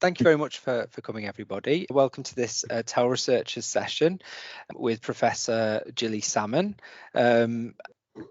Thank you very much for coming, everybody. Welcome to this TEL Researchers session with Professor Gilly Salmon.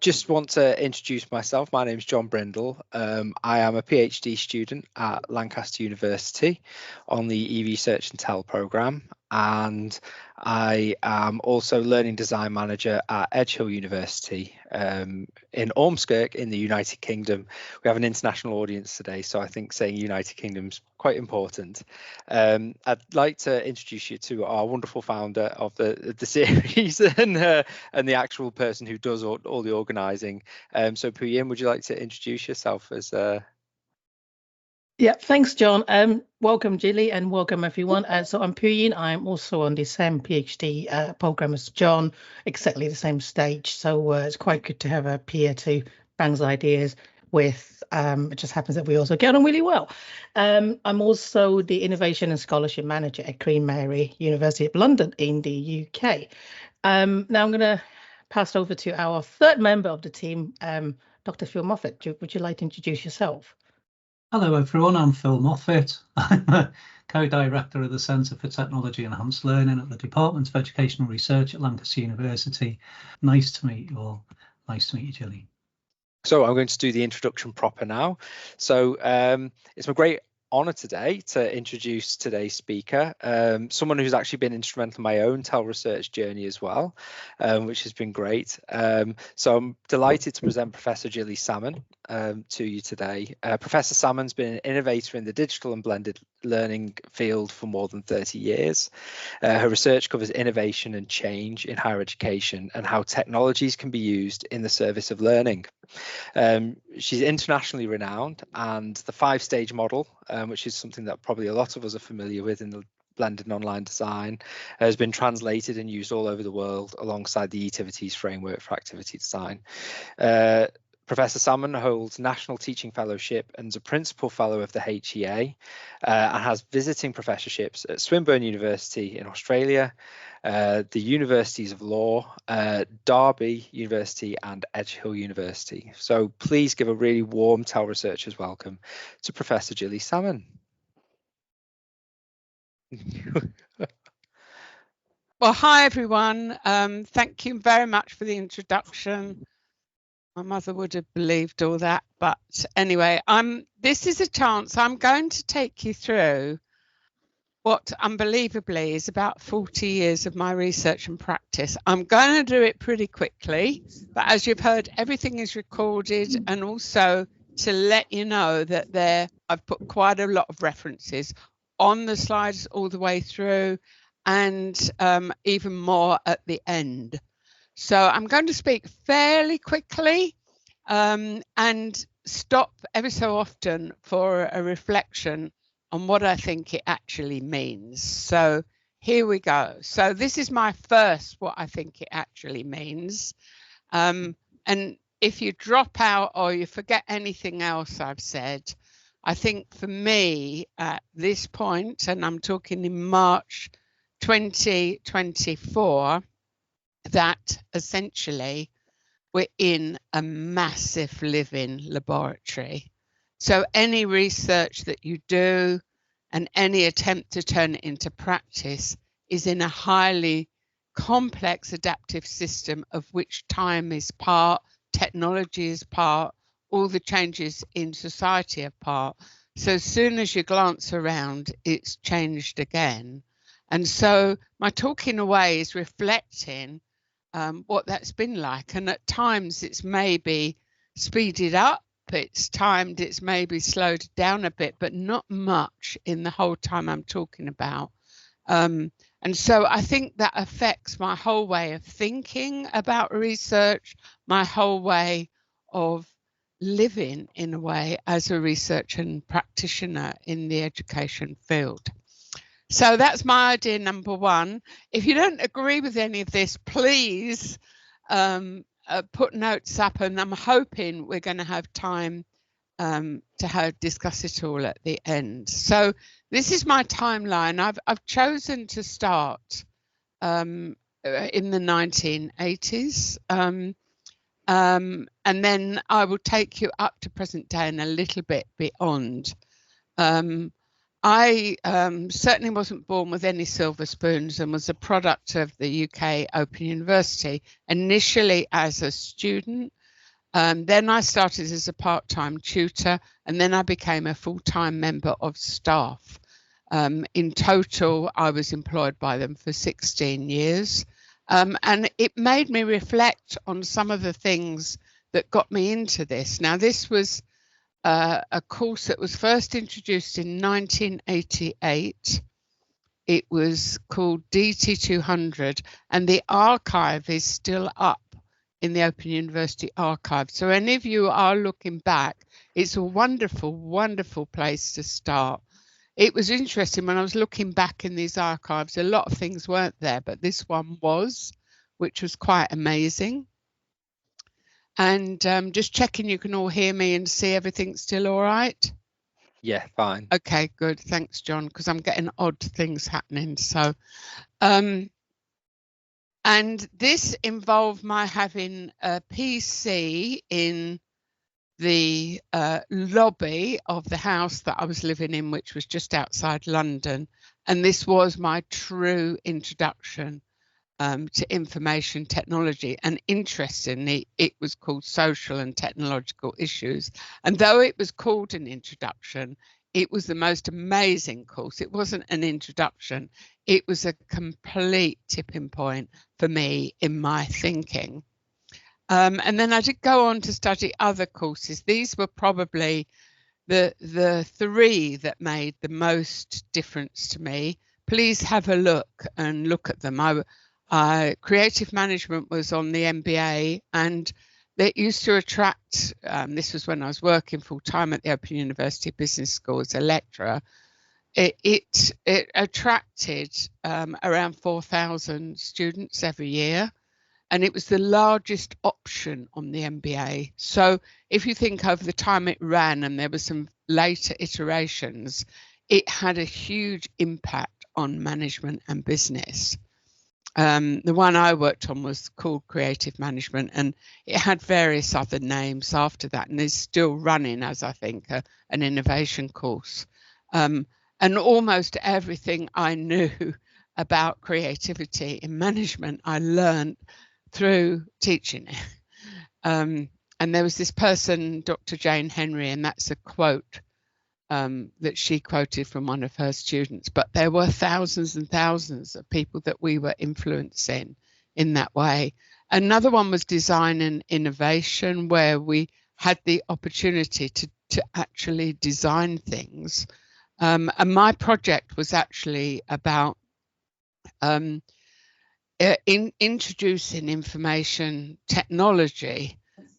Just want to introduce myself. My name is John Brindle. I am a PhD student at Lancaster University on the eResearch and TEL programme, and I am also Learning Design Manager at Edge Hill University in Ormskirk in the United Kingdom. We have an international audience today, so I think saying United Kingdom is quite important. I'd like to introduce you to our wonderful founder of the series and the actual person who does all the organising. So Puyin, would you like to introduce yourself as Yeah, thanks, John. Welcome, Gilly, and welcome, everyone. So I'm Puyin. I'm also on the same PhD program as John, exactly the same stage. So it's quite good to have a peer to bounce ideas with. It just happens that we also get on really well. I'm also the Innovation and Scholarship Manager at Queen Mary, University of London in the UK. Now I'm going to pass over to our third member of the team, Dr. Phil Moffat. Would you like to introduce yourself? Hello everyone, I'm Phil Moffat. I'm a co-director of the Centre for Technology Enhanced Learning at the Department of Educational Research at Lancaster University. Nice to meet you all. Nice to meet you, Gilly. So I'm going to do the introduction proper now. So it's my great honour today to introduce today's speaker, someone who's actually been instrumental in my own TEL research journey as well, which has been great. So I'm delighted to present Professor Gilly Salmon to you today. Professor Salmon's been an innovator in the digital and blended learning field for more than 30 years. Her research covers innovation and change in higher education and how technologies can be used in the service of learning. She's internationally renowned, and the 5-stage model, which is something that probably a lot of us are familiar with in the blended and online design, has been translated and used all over the world alongside the eTivities framework for activity design. Professor Salmon holds National Teaching Fellowship and is a Principal Fellow of the HEA and has visiting professorships at Swinburne University in Australia, the Universities of Law, Derby University and Edge Hill University. So please give a really warm TEL Researchers welcome to Professor Gilly Salmon. Well, hi everyone. Thank you very much for the introduction. My mother would have believed all that, but anyway, this is a chance. I'm going to take you through what unbelievably is about 40 years of my research and practice. I'm going to do it pretty quickly, but as you've heard, everything is recorded, and also to let you know that I've put quite a lot of references on the slides all the way through, and even more at the end. So I'm going to speak fairly quickly and stop ever so often for a reflection on what I think it actually means. So here we go. So this is my first, what I think it actually means. And if you drop out or you forget anything else I've said, I think for me at this point, and I'm talking in March 2024, that essentially we're in a massive living laboratory. So any research that you do and any attempt to turn it into practice is in a highly complex adaptive system of which time is part, technology is part, all the changes in society are part. So as soon as you glance around, it's changed again. And so my talk in a way is reflecting what that's been like, and at times it's maybe speeded up, it's timed, it's maybe slowed down a bit, but not much in the whole time I'm talking about. And so I think that affects my whole way of thinking about research, my whole way of living in a way as a researcher and practitioner in the education field. So that's my idea number one. If you don't agree with any of this, please put notes up, and I'm hoping we're going to have time to discuss it all at the end. So this is my timeline. I've chosen to start in the 1980s, and then I will take you up to present day and a little bit beyond. I certainly wasn't born with any silver spoons and was a product of the UK Open University, initially as a student. Then I started as a part-time tutor, and then I became a full-time member of staff. In total, I was employed by them for 16 years. And it made me reflect on some of the things that got me into this. Now, this was a course that was first introduced in 1988. It was called DT200, and the archive is still up in the Open University archive. So any of you are looking back, it's a wonderful, wonderful place to start. It was interesting when I was looking back in these archives, a lot of things weren't there, but this one was, which was quite amazing. And just checking you can all hear me and see everything's still all right. Yeah, fine. Okay, good. Thanks, John, because I'm getting odd things happening. So, and this involved my having a PC in the lobby of the house that I was living in, which was just outside London. And this was my true introduction to information technology. And interestingly, it was called Social and Technological Issues. And though it was called an introduction, it was the most amazing course. It wasn't an introduction. It was a complete tipping point for me in my thinking. And then I did go on to study other courses. These were probably the three that made the most difference to me. Please have a look and look at them. Creative management was on the MBA, and it used to attract, this was when I was working full time at the Open University Business School as a lecturer. It attracted around 4,000 students every year. And it was the largest option on the MBA. So if you think over the time it ran, and there were some later iterations, it had a huge impact on management and business. The one I worked on was called Creative Management, and it had various other names after that, and is still running as, I think, an innovation course. And almost everything I knew about creativity in management, I learned through teaching it. And there was this person, Dr. Jane Henry, and that's a quote that she quoted from one of her students. But there were thousands and thousands of people that we were influencing in that way. Another one was design and innovation, where we had the opportunity to actually design things. And my project was actually about introducing information technology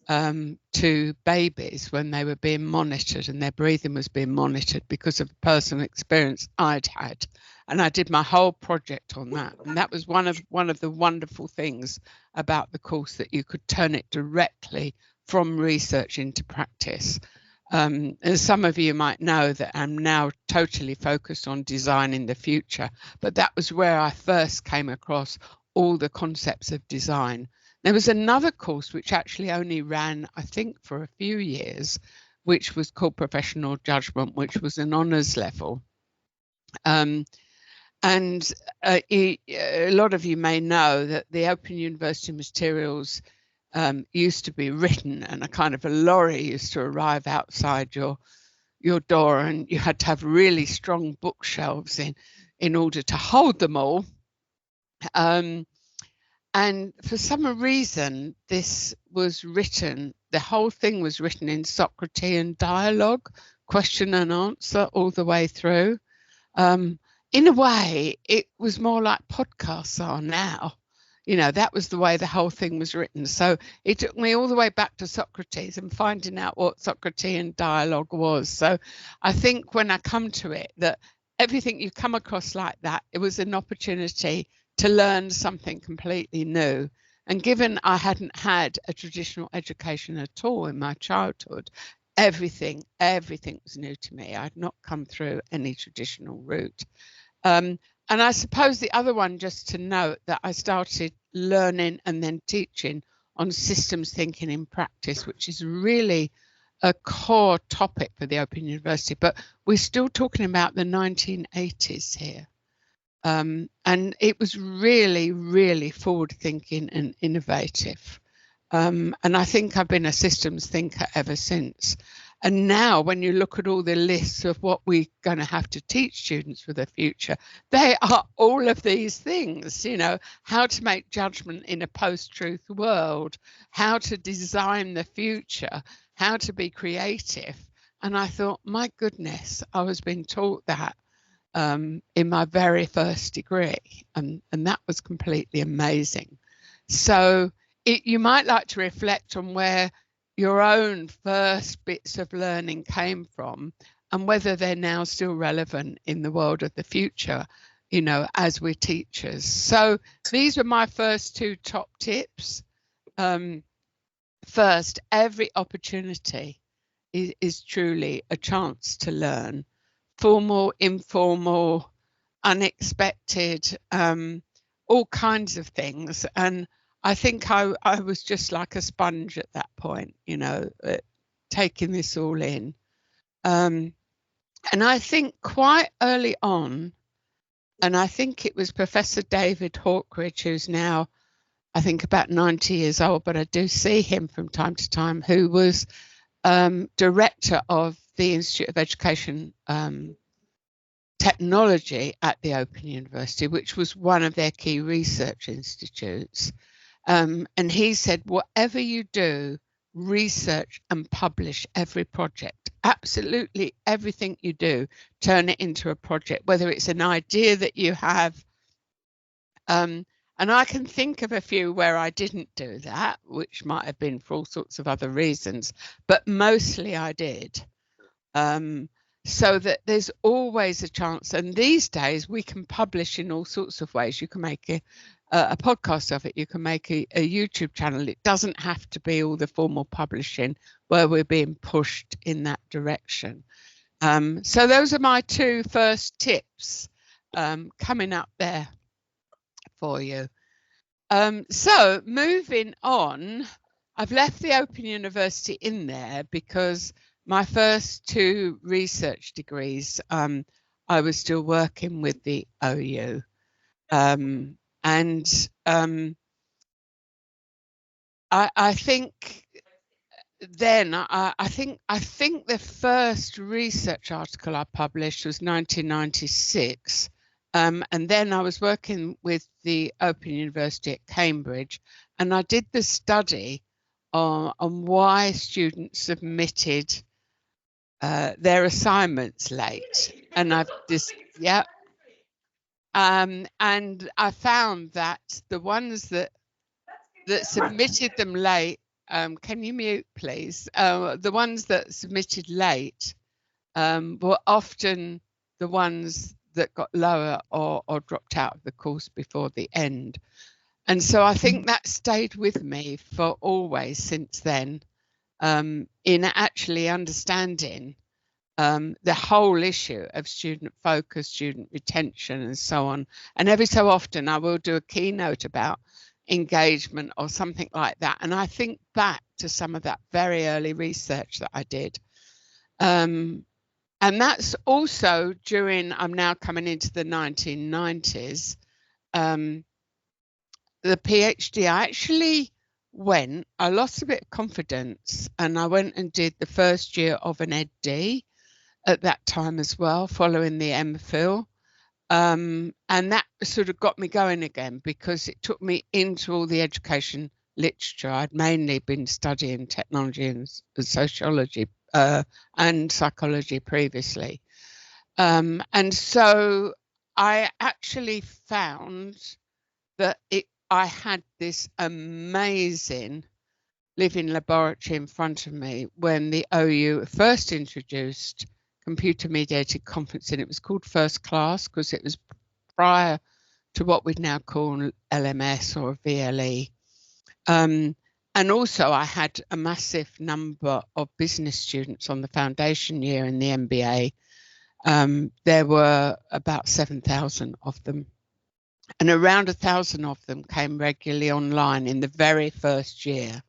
to babies when they were being monitored, and their breathing was being monitored because of a personal experience I'd had. And I did my whole project on that. And that was one of the wonderful things about the course, that you could turn it directly from research into practice. And some of you might know that I'm now totally focused on designing the future, but that was where I first came across all the concepts of design. There was another course which actually only ran, I think, for a few years, which was called Professional Judgment, which was an honours level. A lot of you may know that the Open University materials used to be written, and a kind of a lorry used to arrive outside your door, and you had to have really strong bookshelves in order to hold them all. And for some reason, this was written, the whole thing was written in Socratean dialogue, question and answer all the way through. In a way, it was more like podcasts are now. You know, that was the way the whole thing was written. So it took me all the way back to Socrates and finding out what Socratean dialogue was. So I think when I come to it, that everything you come across like that, it was an opportunity to learn something completely new. And given I hadn't had a traditional education at all in my childhood, everything was new to me. I had not come through any traditional route. And I suppose the other one, just to note, that I started learning and then teaching on systems thinking in practice, which is really a core topic for the Open University, but we're still talking about the 1980s here. And it was really, really forward-thinking and innovative. And I think I've been a systems thinker ever since. And now when you look at all the lists of what we're going to have to teach students for the future, they are all of these things, you know, how to make judgment in a post-truth world, how to design the future, how to be creative. And I thought, my goodness, I was being taught that in my very first degree. And that was completely amazing. So you might like to reflect on where your own first bits of learning came from and whether they're now still relevant in the world of the future, you know, as we're teachers. So these were my first two top tips. First, every opportunity is truly a chance to learn. Formal, informal, unexpected, all kinds of things. And I think I was just like a sponge at that point, you know, taking this all in. And I think quite early on, and I think it was Professor David Hawkridge, who's now, I think, about 90 years old, but I do see him from time to time, who was director of the Institute of Education Technology at the Open University, which was one of their key research institutes. And he said, whatever you do, research and publish every project. Absolutely everything you do, turn it into a project, whether it's an idea that you have. And I can think of a few where I didn't do that, which might have been for all sorts of other reasons, but mostly I did. So that there's always a chance. And these days we can publish in all sorts of ways. You can make a podcast of it. You can make a YouTube channel. It doesn't have to be all the formal publishing where we're being pushed in that direction. So those are my two first tips coming up there for you. So moving on, I've left the Open University in there because my first two research degrees, I was still working with the OU. I think then I think the first research article I published was 1996, and then I was working with the Open University at Cambridge, and I did the study on why students submitted their assignments late, and I've just and I found that the ones that submitted them late, can you mute please? The ones that submitted late were often the ones that got lower or dropped out of the course before the end. And so I think that stayed with me for always since then, in actually understanding the whole issue of student focus, student retention and so on. And every so often I will do a keynote about engagement or something like that. And I think back to some of that very early research that I did. And that's also during, I'm now coming into the 1990s, the PhD, I actually I lost a bit of confidence and I went and did the first year of an Ed.D. at that time as well, following the MPhil. And that sort of got me going again because it took me into all the education literature. I'd mainly been studying technology and sociology and psychology previously. And so I actually found that I had this amazing living laboratory in front of me when the OU first introduced computer mediated conferencing. It was called First Class because it was prior to what we'd now call LMS or VLE. And also I had a massive number of business students on the foundation year in the MBA. There were about 7,000 of them. And around 1,000 of them came regularly online in the very first year.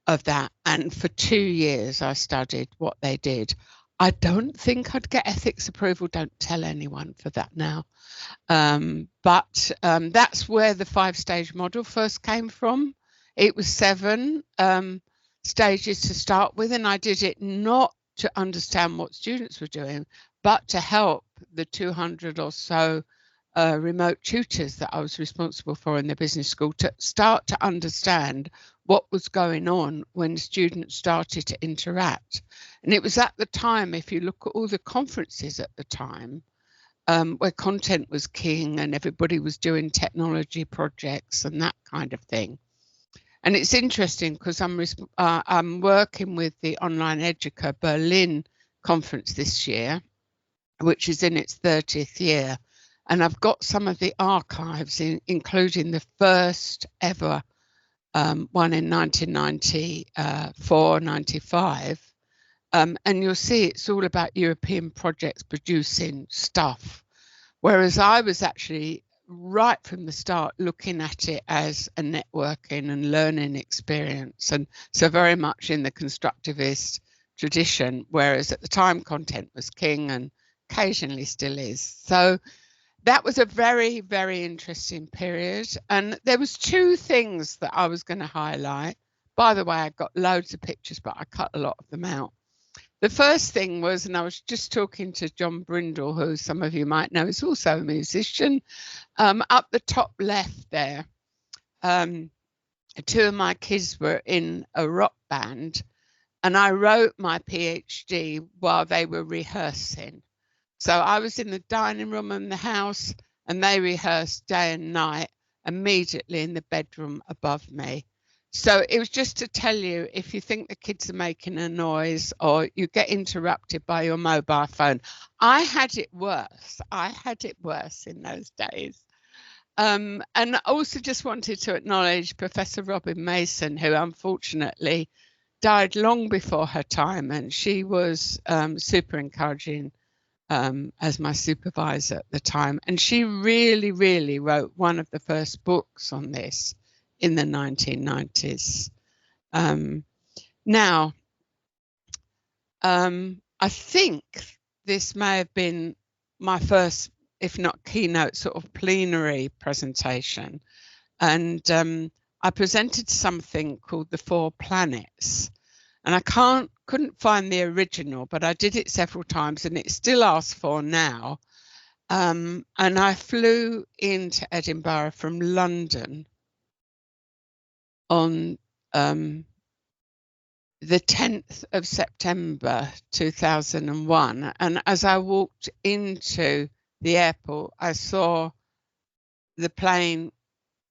of that. And for 2 years, I studied what they did. I don't think I'd get ethics approval. Don't tell anyone for that now. But that's where the 5-stage model first came from. It was 7 stages to start with, and I did it not to understand what students were doing, but to help the 200 or so remote tutors that I was responsible for in the business school to start to understand what was going on when students started to interact. And it was at the time, if you look at all the conferences at the time, where content was king and everybody was doing technology projects and that kind of thing. And it's interesting because I'm working with the Online Educa Berlin conference this year, which is in its 30th year. And I've got some of the archives, including the first ever one in 1994-95. And you'll see it's all about European projects producing stuff. Whereas I was actually right from the start looking at it as a networking and learning experience, and so very much in the constructivist tradition, whereas at the time content was king and occasionally still is. So that was a very, very interesting period, and there was 2 things that I was going to highlight. By the way, I got loads of pictures, but I cut a lot of them out. The first thing was, and I was just talking to John Brindle, who some of you might know is also a musician, up the top left there. 2 of my kids were in a rock band, and I wrote my PhD while they were rehearsing. So I was in the dining room in the house, and they rehearsed day and night immediately in the bedroom above me. So it was just to tell you, if you think the kids are making a noise or you get interrupted by your mobile phone, I had it worse. I had it worse in those days. And I also just wanted to acknowledge Professor Robin Mason, who unfortunately died long before her time, and she was super encouraging as my supervisor at the time. And she really, really wrote one of the first books on this in the 1990s. Now, I think this may have been my first, if not keynote, sort of plenary presentation. And I presented something called the 4 planets. And I couldn't find the original, but I did it several times and it's still asked for now. And I flew into Edinburgh from London on the 10th of September 2001. And as I walked into the airport, I saw the plane,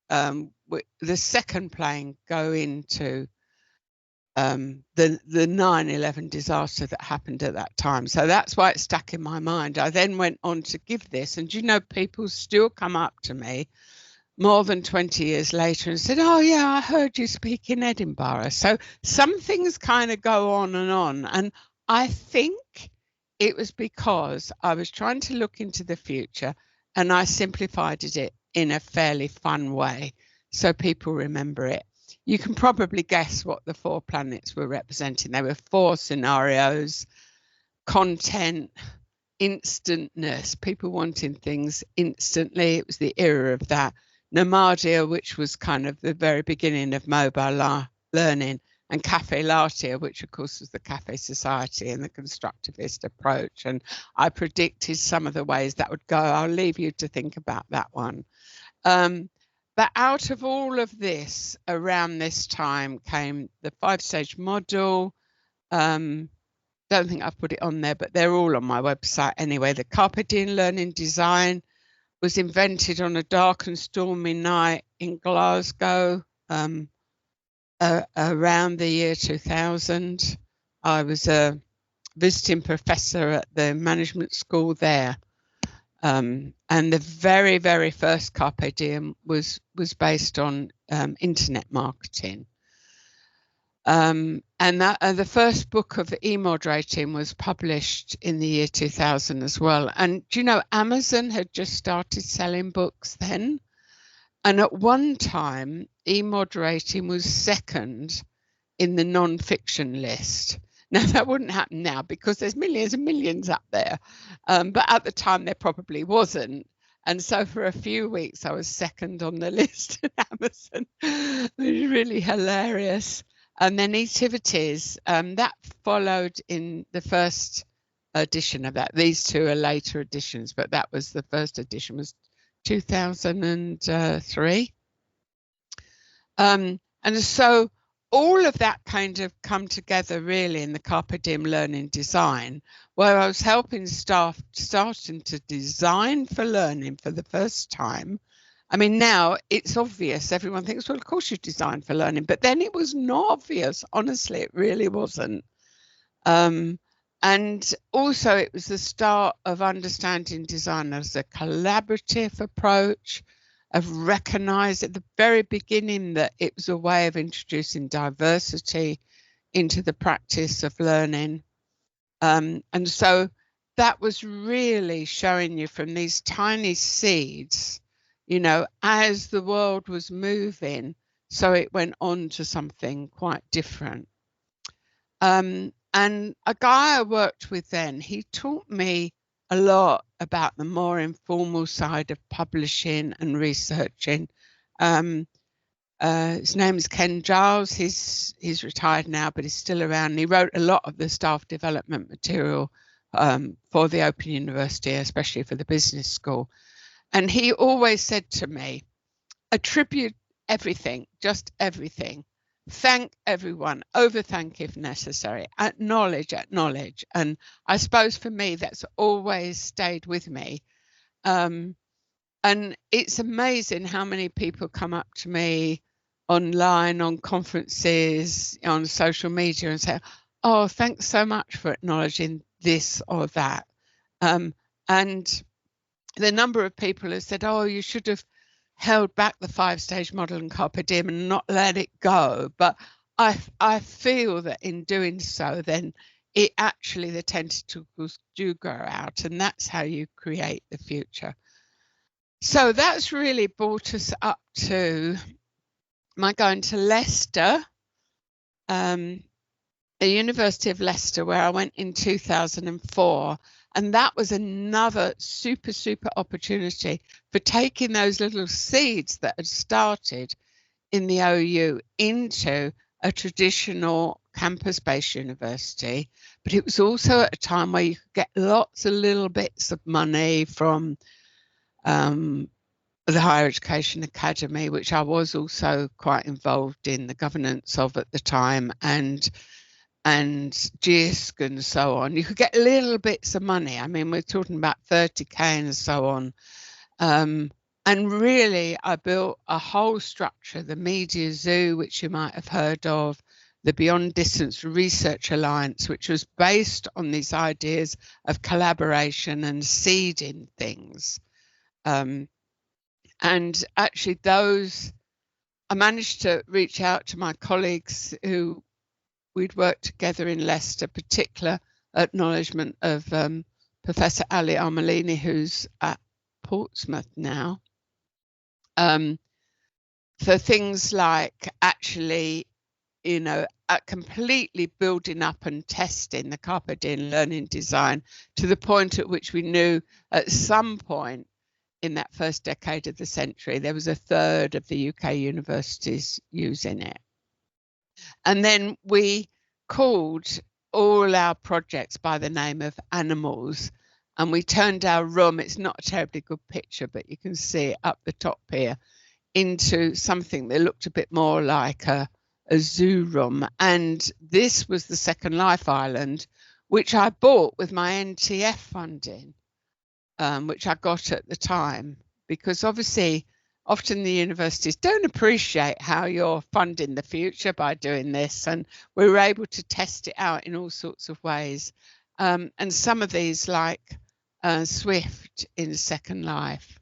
the second plane go into the 9/11 disaster that happened at that time. So that's why it stuck in my mind. I then went on to give this, and you know, people still come up to me more than 20 years later and said, oh yeah, I heard you speak in Edinburgh. So some things kind of go on. And I think it was because I was trying to look into the future and I simplified it in a fairly fun way so people remember it. You can probably guess what the 4 planets were representing. There were 4 scenarios: content, instantness, people wanting things instantly. It was the era of that. Nomadia, which was kind of the very beginning of mobile learning, and Cafe Latte, which of course was the cafe society and the constructivist approach. And I predicted some of the ways that would go. I'll leave you to think about that one. But out of all of this, around this time came the 5-stage model. Don't think I've put it on there, but they're all on my website anyway. The Carpe Diem learning design was invented on a dark and stormy night in Glasgow around the year 2000. I was a visiting professor at the management school there. And the very, very first Carpe Diem was based on internet marketing. And the first book of eModerating was published in the year 2000 as well. And do you know, Amazon had just started selling books then. And at one time, eModerating was second in the non-fiction list. Now, that wouldn't happen now because there's millions and millions up there. But at the time, there probably wasn't. And so for a few weeks, I was second on the list at Amazon. It was really hilarious. And then eTivities, that followed in the first edition of that. These two are later editions, but that was the first edition, was 2003. And so all of that kind of come together really in the Carpe Diem learning design, where I was helping staff starting to design for learning for the first time. I mean, now it's obvious. Everyone thinks, well, of course you design for learning, but then it was not obvious. Honestly, it really wasn't. And also it was the start of understanding design as a collaborative approach, of recognise at the very beginning that it was a way of introducing diversity into the practice of learning. And so that was really showing you from these tiny seeds, you know, as the world was moving, so it went on to something quite different. And a guy I worked with then, he taught me a lot about the more informal side of publishing and researching. His name is Ken Giles. He's retired now, but he's still around. He wrote a lot of the staff development material for the Open University, especially for the business school. And he always said to me, attribute everything, just everything. Thank everyone, overthank if necessary, acknowledge. And I suppose for me, that's always stayed with me. And it's amazing how many people come up to me online, on conferences, on social media and say, oh, thanks so much for acknowledging this or that. And the number of people have said, oh, you should have held back the 5-stage model and Carpe Diem and not let it go. But I feel that in doing so, then it actually, the tentacles do grow out, and that's how you create the future. So that's really brought us up to my going to Leicester, the University of Leicester, where I went in 2004. And that was another super opportunity for taking those little seeds that had started in the OU into a traditional campus-based university. But it was also at a time where you could get lots of little bits of money from the Higher Education Academy, which I was also quite involved in the governance of at the time, and GISC and so on. You could get little bits of money. I mean, we're talking about 30k and so on. And really, I built a whole structure, the Media Zoo, which you might have heard of, the Beyond Distance Research Alliance, which was based on these ideas of collaboration and seeding things. And actually I managed to reach out to my colleagues who we'd worked together in Leicester, particular acknowledgement of Professor Ali Armalini, who's at Portsmouth now, for things like actually, you know, completely building up and testing the Carpe Diem learning design to the point at which we knew at some point in that first decade of the century, there was a third of the UK universities using it. And then we called all our projects by the name of animals, and we turned our room, it's not a terribly good picture, but you can see it up the top here, into something that looked a bit more like a zoo room. And this was the Second Life Island, which I bought with my NTF funding, which I got at the time, because obviously often the universities don't appreciate how you're funding the future by doing this, and we were able to test it out in all sorts of ways. And some of these, like Swift in Second Life,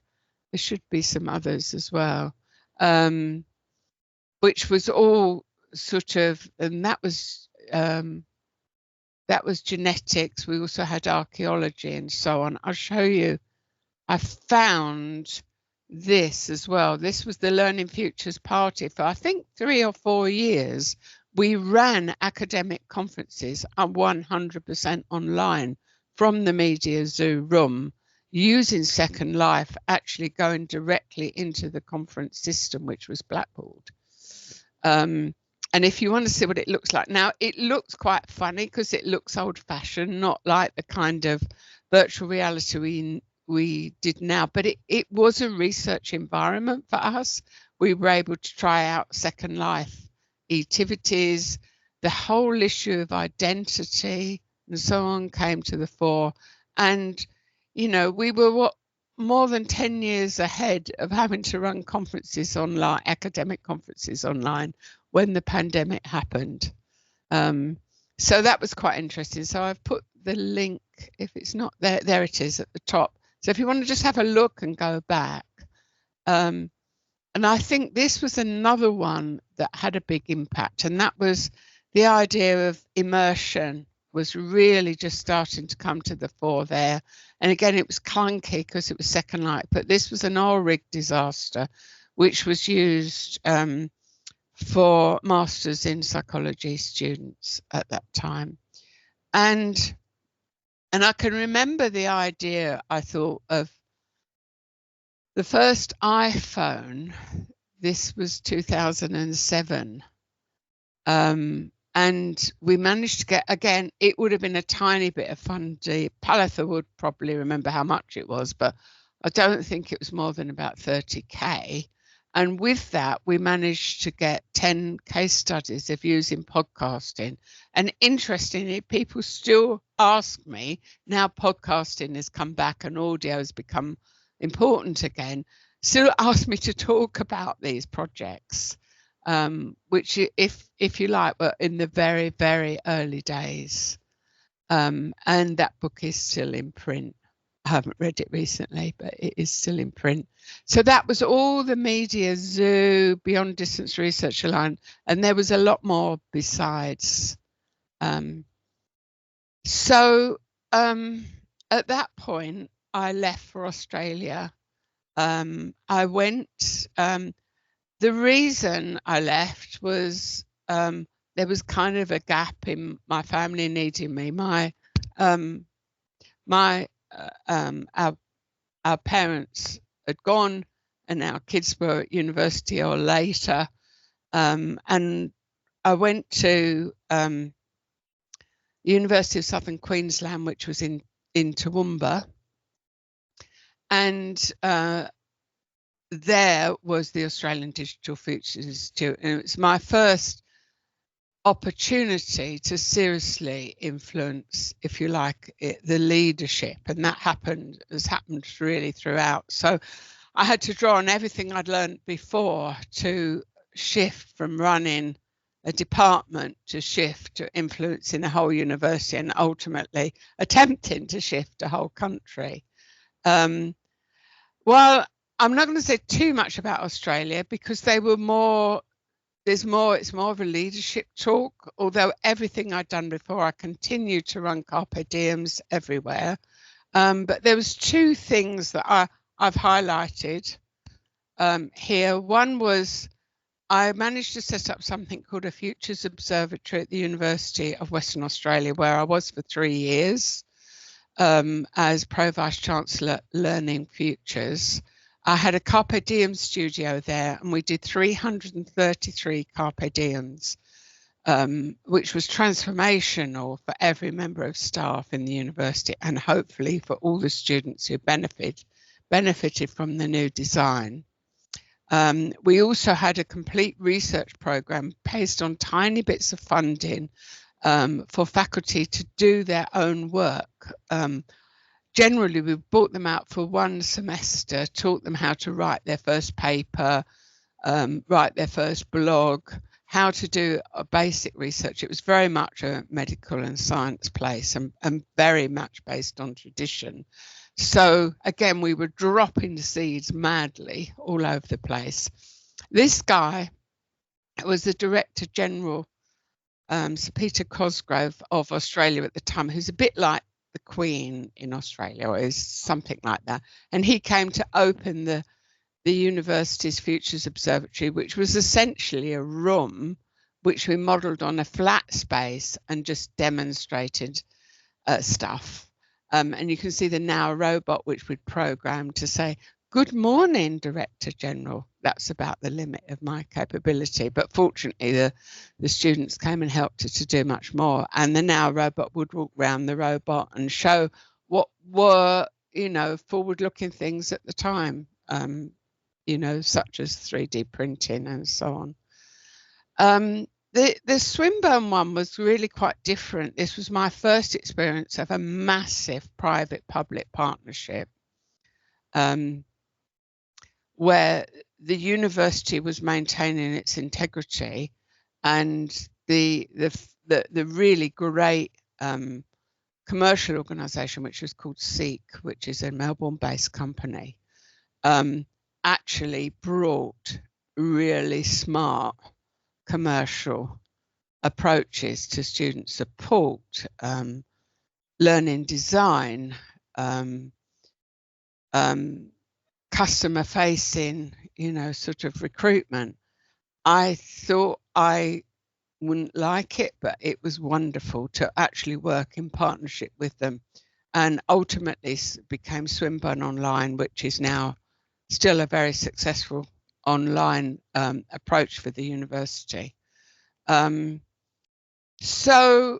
there should be some others as well, which was all sort of, and that was genetics. We also had archaeology and so on. I'll show you. I found this as well. This was the Learning Futures Party for I think 3 or 4 years, we ran academic conferences 100% online from the Media Zoo room, using Second Life, actually going directly into the conference system, which was Blackboard. And if you want to see what it looks like now, it looks quite funny because it looks old-fashioned, not like the kind of virtual reality we did now, but it was a research environment for us. We were able to try out Second Life, eTivities, the whole issue of identity and so on came to the fore. And, you know, we were more than 10 years ahead of having to run conferences online, academic conferences online, when the pandemic happened. So that was quite interesting. So I've put the link, if it's not there, there it is at the top. So if you want to just have a look and go back. And I think this was another one that had a big impact, and that was the idea of immersion was really just starting to come to the fore there. And again, it was clunky because it was Second Life, but this was an oil rig disaster, which was used for Masters in Psychology students at that time. And I can remember the idea, I thought, of the first iPhone. This was 2007. And we managed to get, again, it would have been a tiny bit of funding. Palitha would probably remember how much it was, but I don't think it was more than about 30K. And with that, we managed to get 10 case studies of using podcasting. And interestingly, people still ask me, now podcasting has come back and audio has become important again, still ask me to talk about these projects, which, if you like, were in the very, very early days. And that book is still in print. I haven't read it recently, but it is still in print. So that was all the Media Zoo, Beyond Distance Research Alliance, and there was a lot more besides. So at that point, I left for Australia. I went, the reason I left was there was kind of a gap in my family needing me. Our parents had gone and our kids were at university or later. And I went to the University of Southern Queensland, which was in Toowoomba. And there was the Australian Digital Futures Institute. And it was my first opportunity to seriously influence, if you like, the leadership. And that has happened really throughout. So I had to draw on everything I'd learned before to shift from running a department to shift to influencing a whole university and ultimately attempting to shift a whole country. Well, I'm not going to say too much about Australia because they were it's more of a leadership talk, although everything I'd done before, I continued to run Carpe Diems everywhere. But there was two things that I've highlighted here. One was I managed to set up something called a Futures Observatory at the University of Western Australia, where I was for 3 years as Pro-Vice Chancellor learning futures. I had a Carpe Diem studio there, and we did 333 Carpe Diems, which was transformational for every member of staff in the university and hopefully for all the students who benefited from the new design. We also had a complete research program based on tiny bits of funding for faculty to do their own work. Generally, we brought them out for 1 semester, taught them how to write their first paper, write their first blog, how to do a basic research. It was very much a medical and science place and very much based on tradition. So again, we were dropping the seeds madly all over the place. This guy was the Director General, Sir Peter Cosgrove of Australia at the time, who's a bit like the Queen in Australia, or is something like that. And he came to open the university's Futures Observatory, which was essentially a room which we modelled on a flat space and just demonstrated stuff. And you can see the Now robot, which we'd programmed to say, "Good morning, Director General." That's about the limit of my capability. But fortunately, the students came and helped her to do much more. And the Now robot would walk around the robot and show what were, you know, forward-looking things at the time, you know, such as 3D printing and so on. The Swinburne one was really quite different. This was my first experience of a massive private-public partnership, where the university was maintaining its integrity, and the really great commercial organisation, which was called Seek, which is a Melbourne-based company, actually brought really smart commercial approaches to student support, learning design, customer facing, you know, sort of recruitment. I thought I wouldn't like it, but it was wonderful to actually work in partnership with them, and ultimately became Swinburne Online, which is now still a very successful online approach for the university. So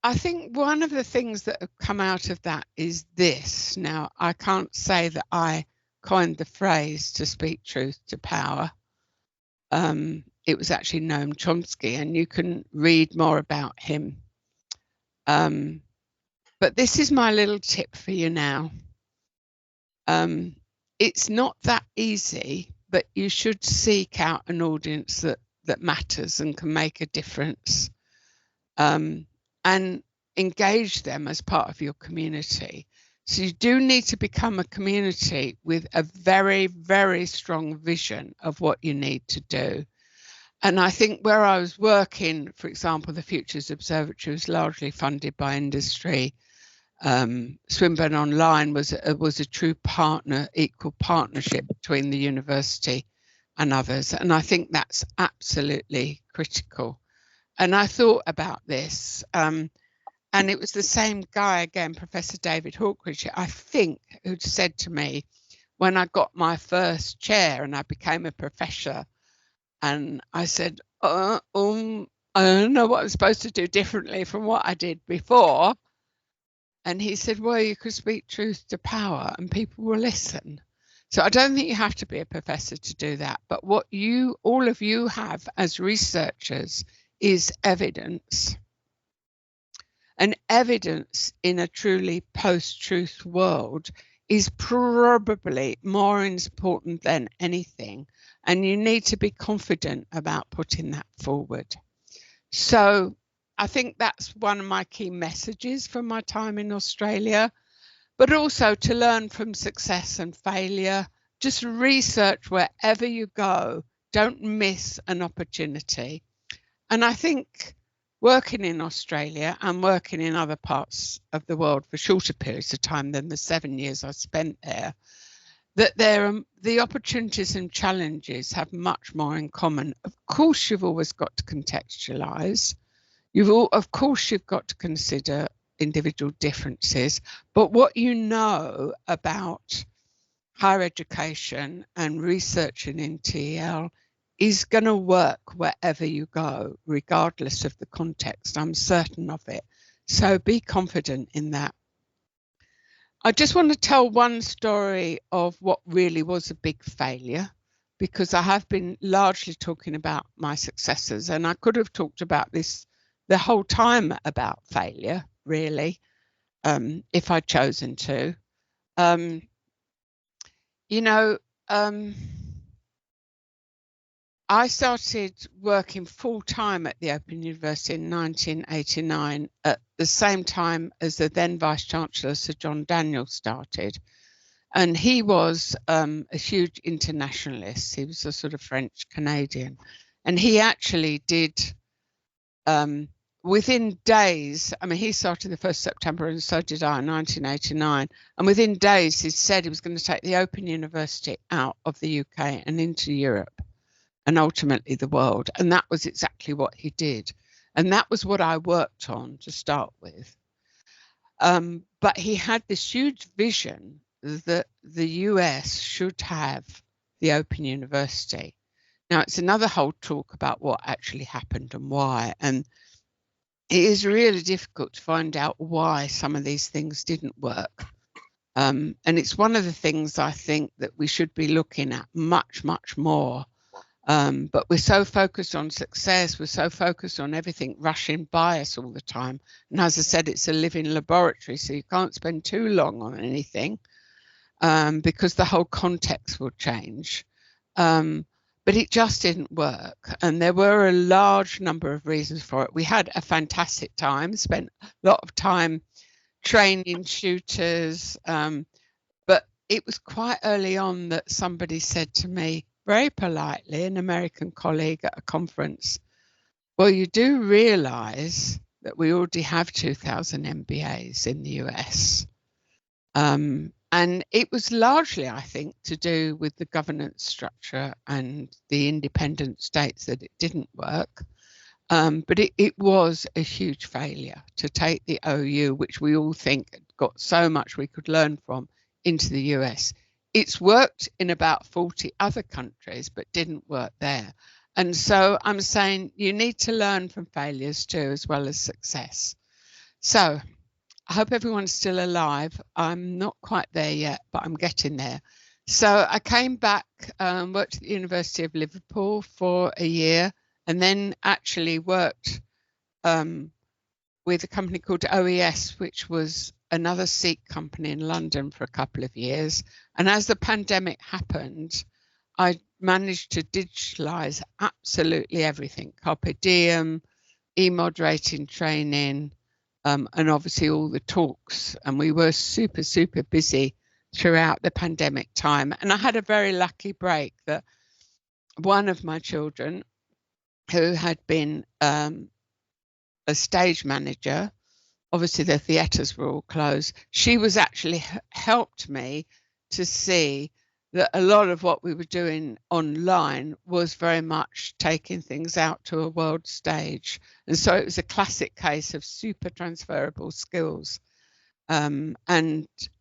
I think one of the things that have come out of that is this. Now, I can't say that I coined the phrase to speak truth to power. It was actually Noam Chomsky, and you can read more about him. But this is my little tip for you now. It's not that easy, but you should seek out an audience that matters and can make a difference, and engage them as part of your community. So you do need to become a community with a very, very strong vision of what you need to do. And I think where I was working, for example, the Futures Observatory was largely funded by industry. Swinburne Online was a true equal partnership between the university and others. And I think that's absolutely critical. And I thought about this, and it was the same guy again, Professor David Hawkridge, I think, who'd said to me when I got my first chair and I became a professor, and I said, I don't know what I'm supposed to do differently from what I did before. And he said, well, you could speak truth to power and people will listen. So I don't think you have to be a professor to do that. But what all of you have as researchers is evidence. And evidence in a truly post-truth world is probably more important than anything. And you need to be confident about putting that forward. So I think that's one of my key messages from my time in Australia, but also to learn from success and failure. Just research wherever you go. Don't miss an opportunity. And I think working in Australia and working in other parts of the world for shorter periods of time than the 7 years I spent there, that the opportunities and challenges have much more in common. Of course, you've always got to contextualise. Of course, you've got to consider individual differences. But what you know about higher education and researching in TEL is going to work wherever you go, regardless of the context. I'm certain of it. So be confident in that. I just want to tell one story of what really was a big failure, because I have been largely talking about my successes, and I could have talked about this the whole time about failure, really, if I'd chosen to. I started working full-time at the Open University in 1989 at the same time as the then Vice-Chancellor, Sir John Daniel, started. And he was a huge internationalist. He was a sort of French-Canadian. And he actually did, within days, I mean, he started the 1st September and so did I in 1989. And within days, he said he was going to take the Open University out of the UK and into Europe. and ultimately the world. And that was exactly what he did. And that was what I worked on to start with. But he had this huge vision that the US should have the Open University. Now, it's another whole talk about what actually happened and why. And it is really difficult to find out why some of these things didn't work. And it's one of the things I think that we should be looking at much, much more. But we're so focused on success, we're so focused on everything rushing by us all the time. And as I said, it's a living laboratory, so you can't spend too long on anything because the whole context will change. But it just didn't work. And there were a large number of reasons for it. We had a fantastic time, spent a lot of time training shooters. But it was quite early on that somebody said to me, very politely, an American colleague at a conference, well, you do realise that we already have 2,000 MBAs in the US. And it was largely, I think, to do with the governance structure and the independent states that it didn't work. But it was a huge failure to take the OU, which we all think got so much we could learn from, into the US. It's worked in about 40 other countries, but didn't work there. And so I'm saying you need to learn from failures too, as well as success. So I hope everyone's still alive. I'm not quite there yet, but I'm getting there. So I came back, worked at the University of Liverpool for a year, and then actually worked with a company called OES, which was another Sikh company in London for a couple of years. And as the pandemic happened, I managed to digitalize absolutely everything, Carpe Diem, eModerating training, and obviously all the talks. And we were super, super busy throughout the pandemic time. And I had a very lucky break that one of my children, who had been a stage manager, obviously the theatres were all closed, she was actually helped me to see that a lot of what we were doing online was very much taking things out to a world stage. And so it was a classic case of super transferable skills. And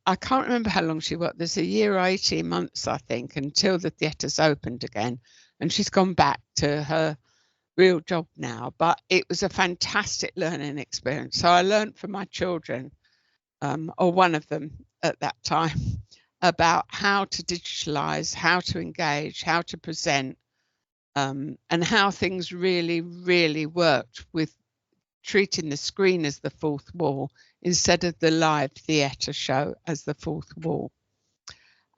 I can't remember how long she worked. There's a year or 18 months, I think, until the theatres opened again. And she's gone back to her real job now. But it was a fantastic learning experience. So I learned from my children, or one of them at that time, about how to digitalize, how to engage, how to present, and how things really, really worked with treating the screen as the fourth wall instead of the live theatre show as the fourth wall.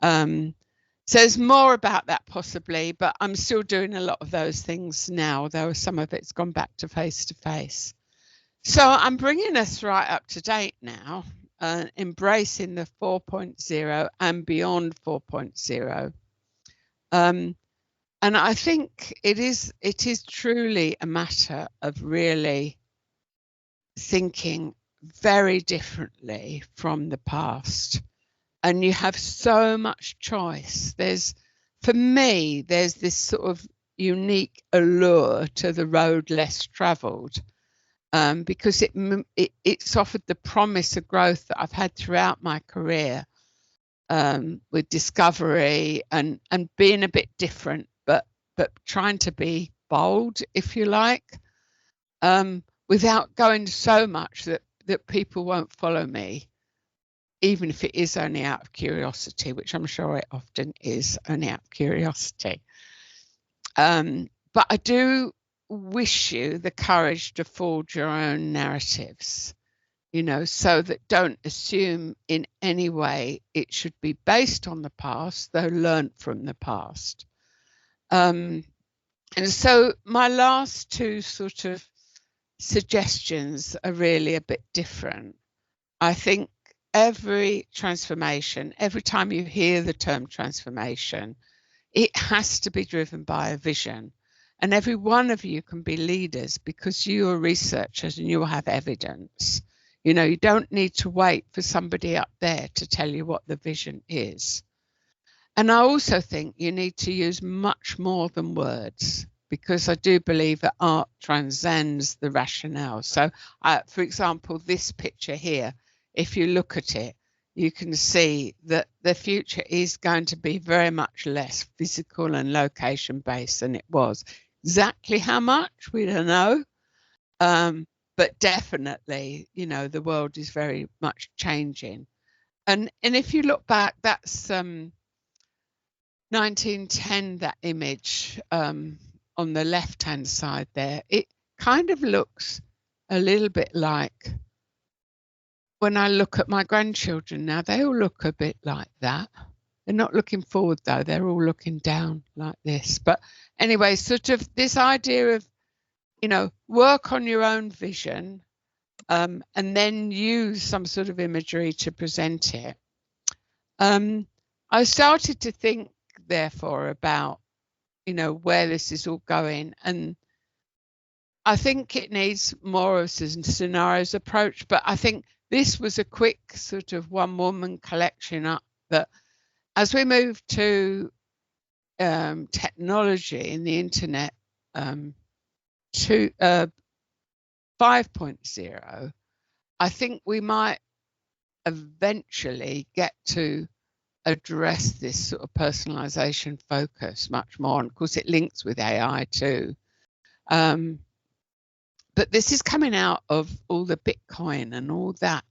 So there's more about that possibly, but I'm still doing a lot of those things now, though some of it's gone back to face. So I'm bringing us right up to date now, embracing the 4.0 and beyond 4.0. And I think it is truly a matter of really thinking very differently from the past. And you have so much choice. For me, there's this sort of unique allure to the road less travelled, because it's offered the promise of growth that I've had throughout my career, with discovery and being a bit different, but trying to be bold, if you like, without going so much that people won't follow me, even if it is only out of curiosity, which I'm sure it often is only out of curiosity. But I do wish you the courage to forge your own narratives, so that don't assume in any way it should be based on the past, though learnt from the past. And so my last two sort of suggestions are really a bit different. I think every transformation, every time you hear the term transformation, it has to be driven by a vision. And every one of you can be leaders because you are researchers and you will have evidence. You don't need to wait for somebody up there to tell you what the vision is. And I also think you need to use much more than words, because I do believe that art transcends the rationale. So, for example, this picture here, if you look at it, you can see that the future is going to be very much less physical and location based than it was. Exactly how much, we don't know. But definitely, you know, the world is very much changing. And if you look back, that's 1910, that image on the left-hand side there. It kind of looks a little bit like, when I look at my grandchildren now, they all look a bit like that. They're not looking forward though, they're all looking down like this. But anyway, sort of this idea of, you know, work on your own vision and then use some sort of imagery to present it. I started to think, therefore, about, you know, where this is all going, and I think it needs more of a scenarios approach, but I think this was a quick sort of one-woman collection up that as we move to technology and the internet to 5.0, I think we might eventually get to address this sort of personalization focus much more. And of course, it links with AI too. But this is coming out of all the Bitcoin and all that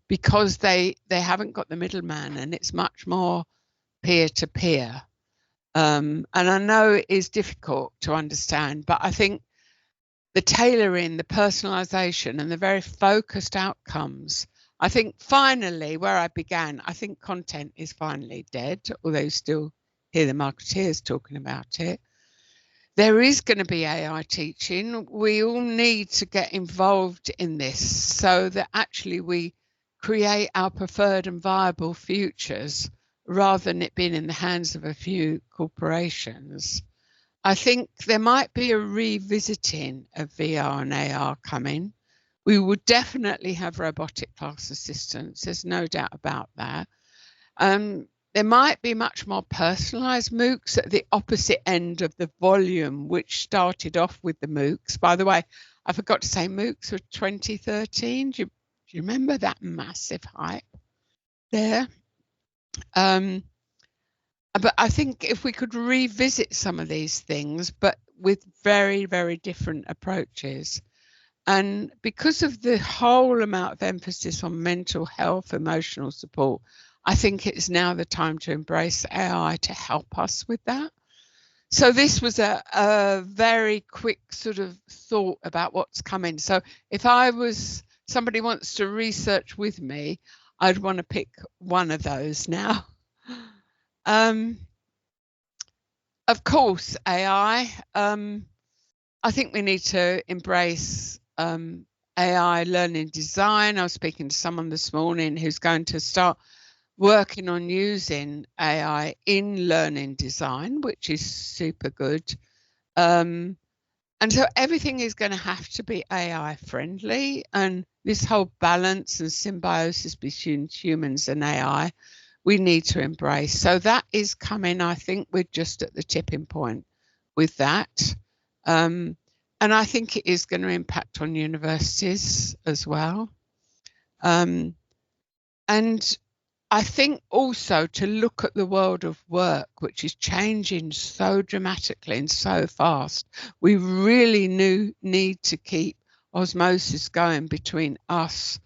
because they haven't got the middleman, and it's much more peer-to-peer. And I know it is difficult to understand, but I think the tailoring, the personalization, and the very focused outcomes, I think finally, where I began, I think content is finally dead, although you still hear the marketeers talking about it. There is going to be AI teaching. We all need to get involved in this so that actually we create our preferred and viable futures rather than it being in the hands of a few corporations. I think there might be a revisiting of VR and AR coming. We would definitely have robotic class assistants. There's no doubt about that. There might be much more personalised MOOCs at the opposite end of the volume, which started off with the MOOCs. By the way, I forgot to say MOOCs were 2013. Do you remember that massive hype there? But I think if we could revisit some of these things, but with very, very different approaches. And because of the whole amount of emphasis on mental health, emotional support, I think it's now the time to embrace AI to help us with that. So this was a very quick sort of thought about what's coming. So if somebody wants to research with me, I'd want to pick one of those now. Of course, AI. I think we need to embrace AI learning design. I was speaking to someone this morning who's going to start working on using AI in learning design, which is super good. And so everything is going to have to be AI friendly, and this whole balance and symbiosis between humans and AI, we need to embrace. So that is coming. I think we're just at the tipping point with that. And I think it is going to impact on universities as well. And I think also to look at the world of work, which is changing so dramatically and so fast, we really need to keep osmosis going between us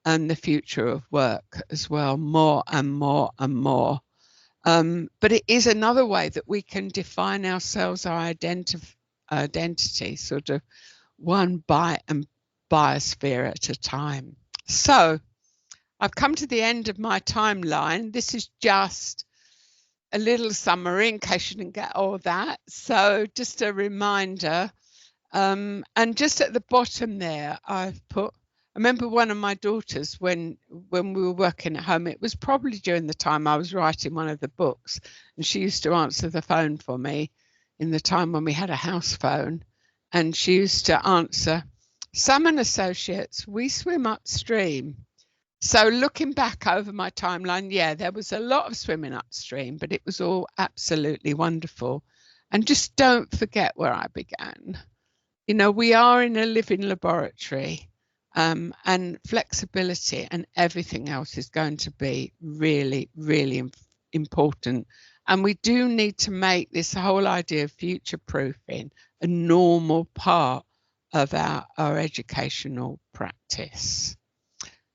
and the future of work as well, more and more and more. But it is another way that we can define ourselves, our identity, sort of one biosphere at a time. So I've come to the end of my timeline. This is just a little summary in case you didn't get all that. So just a reminder. And just at the bottom there, I've put, I remember one of my daughters when we were working at home, it was probably during the time I was writing one of the books, and she used to answer the phone for me in the time when we had a house phone. And she used to answer, "Salmon Associates, we swim upstream. So looking back over my timeline, yeah, there was a lot of swimming upstream, but it was all absolutely wonderful. And just don't forget where I began. You know, we are in a living laboratory, and flexibility and everything else is going to be really, really important. And we do need to make this whole idea of future proofing a normal part of our educational practice.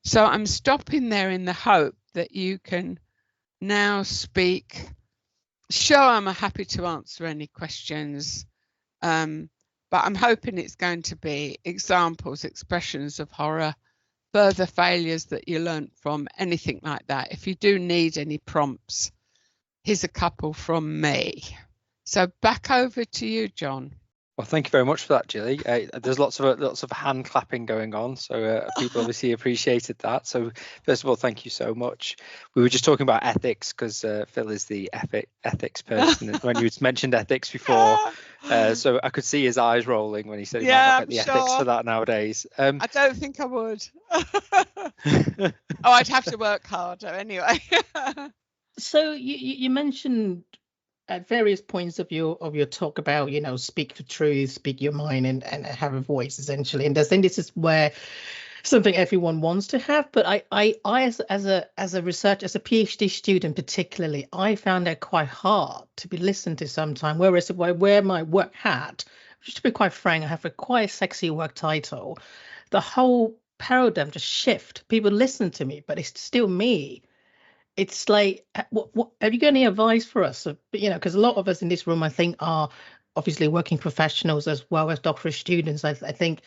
So I'm stopping there in the hope that you can now speak. Sure, I'm happy to answer any questions, but I'm hoping it's going to be examples, expressions of horror, further failures that you learnt from, anything like that. If you do need any prompts, here's a couple from me. So back over to you, John. Well, thank you very much for that, Gilly. There's lots of hand clapping going on, so people obviously appreciated that. So first of all, thank you so much. We were just talking about ethics because Phil is the ethics person. When you mentioned ethics before, so I could see his eyes rolling when he said he might not get the ethics for that nowadays. I don't think I would. Oh, I'd have to work harder anyway. So you mentioned at various points of your talk about, you know, speak the truth, speak your mind, and have a voice essentially. And I think this is where something everyone wants to have. But I as a researcher, as a PhD student particularly, I found it quite hard to be listened to sometimes. Whereas where my work hat, just to be quite frank, I have a quite sexy work title. The whole paradigm just shift. People listen to me, but it's still me. It's like, what have you got any advice for us? You know, because a lot of us in this room, I think, are obviously working professionals as well as doctoral students. I think,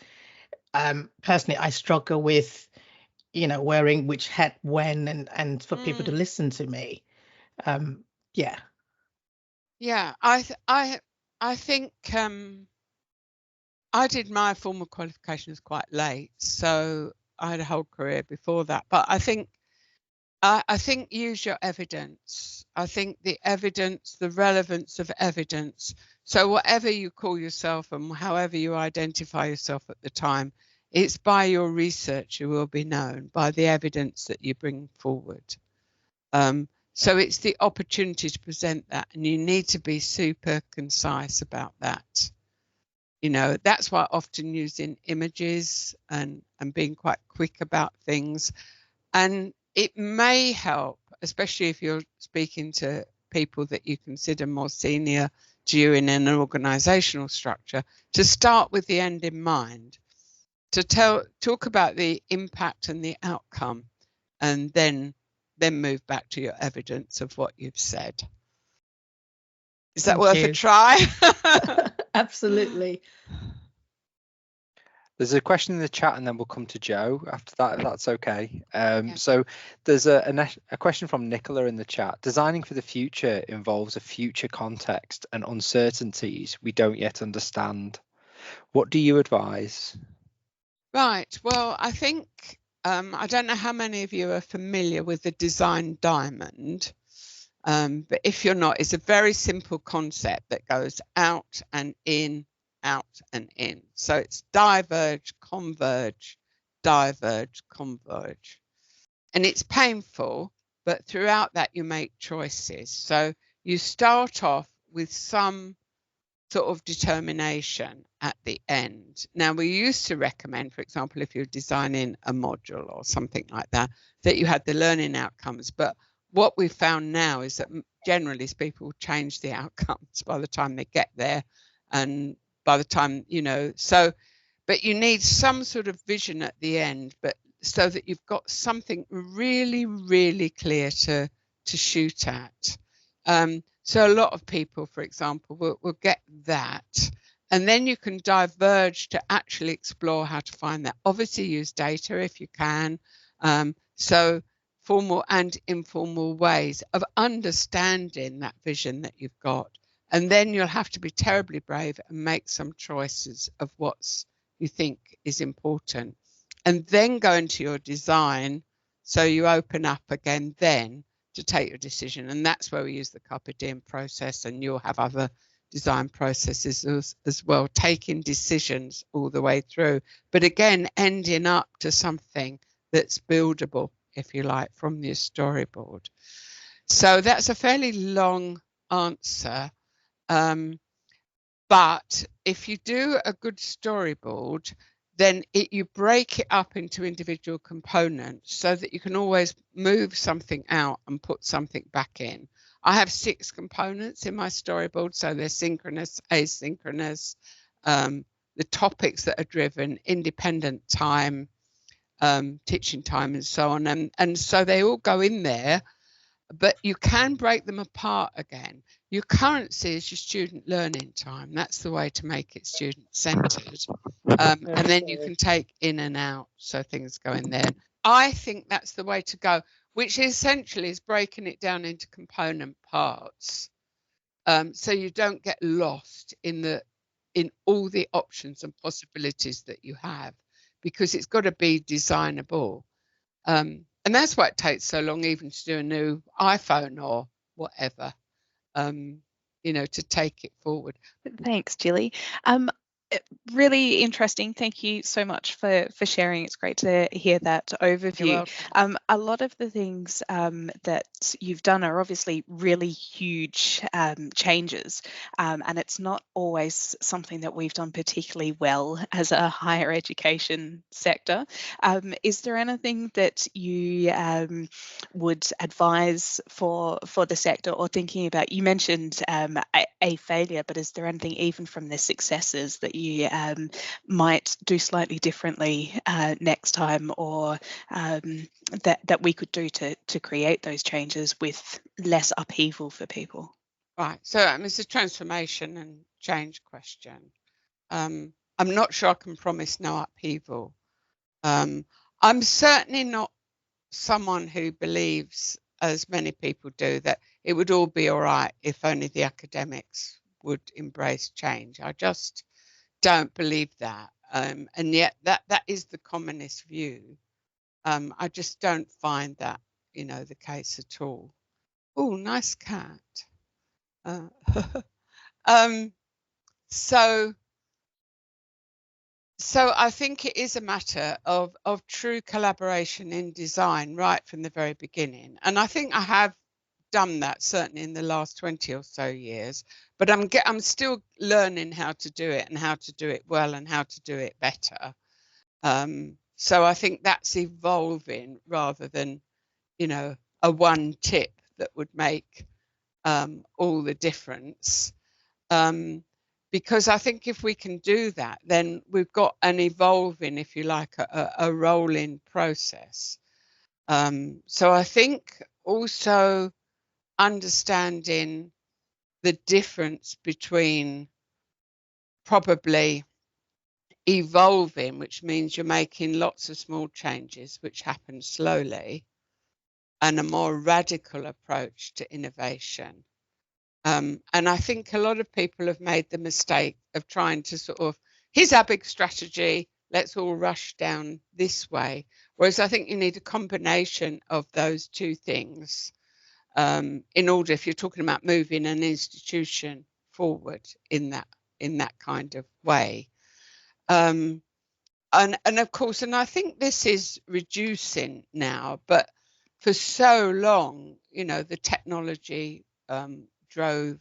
personally, I struggle with, you know, wearing which hat when and for people to listen to me. Yeah. Yeah, I think I did my formal qualifications quite late, so I had a whole career before that. But I think use your evidence. I think the evidence, the relevance of evidence. So whatever you call yourself and however you identify yourself at the time, it's by your research you will be known, by the evidence that you bring forward. So it's the opportunity to present that, and you need to be super concise about that. You know, that's why I often using images and being quite quick about things. And it may help, especially if you're speaking to people that you consider more senior to you in an organisational structure, to start with the end in mind, to talk about the impact and the outcome, and then move back to your evidence of what you've said. Is that worth a try? Absolutely. There's a question in the chat, and then we'll come to Joe after that, if that's okay. So there's a question from Nicola in the chat. Designing for the future involves a future context and uncertainties we don't yet understand. What do you advise? Right. Well, I think, I don't know how many of you are familiar with the design diamond, but if you're not, it's a very simple concept that goes out and in, out and in. So it's diverge, converge, diverge, converge. And it's painful, but throughout that you make choices. So you start off with some sort of determination at the end. Now, we used to recommend, for example, if you're designing a module or something like that, that you had the learning outcomes. But what we've found now is that generally people change the outcomes by the time they get there, and by the time, you know, so, but you need some sort of vision at the end, but so that you've got something really, really clear to shoot at. So a lot of people, for example, will get that, and then you can diverge to actually explore how to find that. Obviously use data if you can. So formal and informal ways of understanding that vision that you've got. And then you'll have to be terribly brave and make some choices of what you think is important. And then go into your design, so you open up again then to take your decision. And that's where we use the Carpe Diem process, and you'll have other design processes as well, taking decisions all the way through. But again, ending up to something that's buildable if you like, from your storyboard. So that's a fairly long answer. But if you do a good storyboard, then you break it up into individual components so that you can always move something out and put something back in. I have 6 components in my storyboard, so they're synchronous, asynchronous, the topics that are driven, independent time, teaching time, and so on. And so they all go in there, but you can break them apart again. Your currency is your student learning time. That's the way to make it student-centered. And then you can take in and out, so things go in there. I think that's the way to go, which essentially is breaking it down into component parts, so you don't get lost in all the options and possibilities that you have, because it's got to be designable. And that's why it takes so long even to do a new iPhone or whatever, you know, to take it forward. Thanks, Gilly. Really interesting. Thank you so much for sharing. It's great to hear that overview. A lot of the things that you've done are obviously really huge changes, and it's not always something that we've done particularly well as a higher education sector. Is there anything that you would advise for the sector, or thinking about? You mentioned a failure, but is there anything even from the successes that you might do slightly differently next time, or that we could do to create those changes with less upheaval for people? Right, so it's a transformation and change question. I'm not sure I can promise no upheaval. I'm certainly not someone who believes, as many people do, that it would all be all right if only the academics would embrace change. I just don't believe that, and yet that is the commonest view. I just don't find that, you know, the case at all. Oh, nice cat. So I think it is a matter of true collaboration in design right from the very beginning, and I think I have done that certainly in the last 20 or so years, but I'm still learning how to do it, and how to do it well, and how to do it better. So I think that's evolving rather than, you know, a one tip that would make all the difference. Because I think if we can do that, then we've got an evolving, if you like, a rolling process. So I think also understanding the difference between probably evolving, which means you're making lots of small changes which happen slowly, and a more radical approach to innovation. And I think a lot of people have made the mistake of trying to sort of, here's our big strategy, let's all rush down this way. Whereas I think you need a combination of those two things in order, if you're talking about moving an institution forward in that kind of way. And of course, and I think this is reducing now, but for so long, you know, the technology drove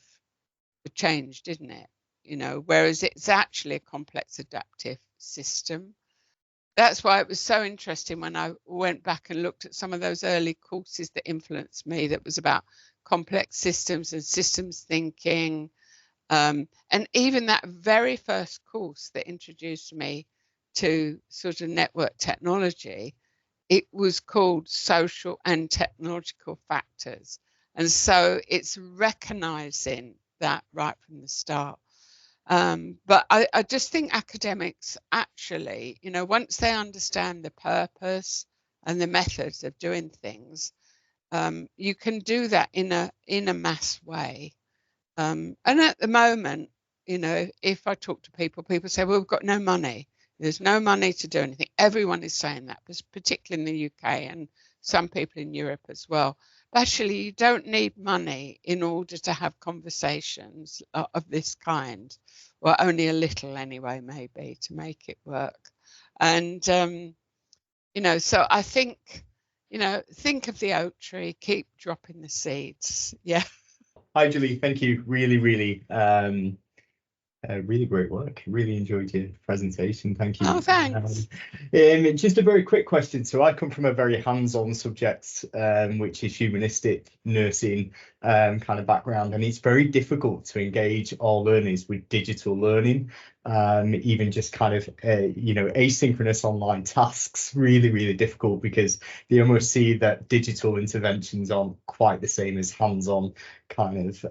the change, didn't it? You know, whereas it's actually a complex adaptive system. That's why it was so interesting when I went back and looked at some of those early courses that influenced me, that was about complex systems and systems thinking. And even that very first course that introduced me to sort of network technology, it was called Social and Technological Factors. And so it's recognizing that right from the start. But I just think academics actually, you know, once they understand the purpose and the methods of doing things, you can do that in a mass way. And at the moment, you know, if I talk to people, people say, well, we've got no money. There's no money to do anything. Everyone is saying that, particularly in the UK and some people in Europe as well. But actually, you don't need money in order to have conversations of this kind, or only a little anyway, maybe, to make it work. And, you know, so I think, you know, think of the oak tree, keep dropping the seeds. Yeah. Hi, Gilly. Thank you. Really, really great work. Really enjoyed your presentation. Thank you. Oh, thanks. Just a very quick question. So I come from a very hands-on subject, which is humanistic nursing kind of background, and it's very difficult to engage our learners with digital learning. Even just kind of asynchronous online tasks, really difficult, because they almost see that digital interventions aren't quite the same as hands-on kind of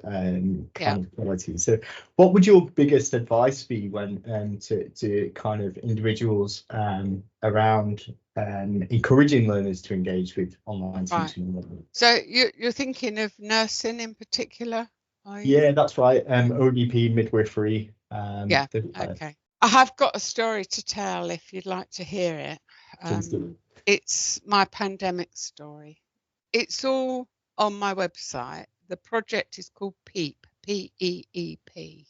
quality. So what would your biggest advice be when to kind of individuals around encouraging learners to engage with online teaching? Right. So you're thinking of nursing in particular? Yeah, that's right. ODP, midwifery. Yeah, okay. I have got a story to tell if you'd like to hear it. It's my pandemic story. It's all on my website. The project is called PEEP, P-E-E-P.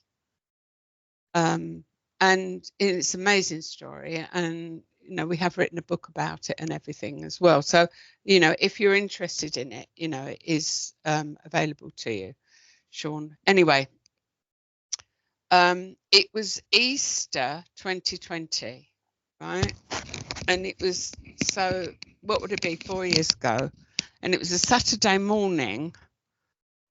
And it's an amazing story. And, you know, we have written a book about it and everything as well. So, you know, if you're interested in it, you know, it is available to you, Sean. Anyway. It was Easter 2020, right? And it was, so what would it be, 4 years ago? And it was a Saturday morning.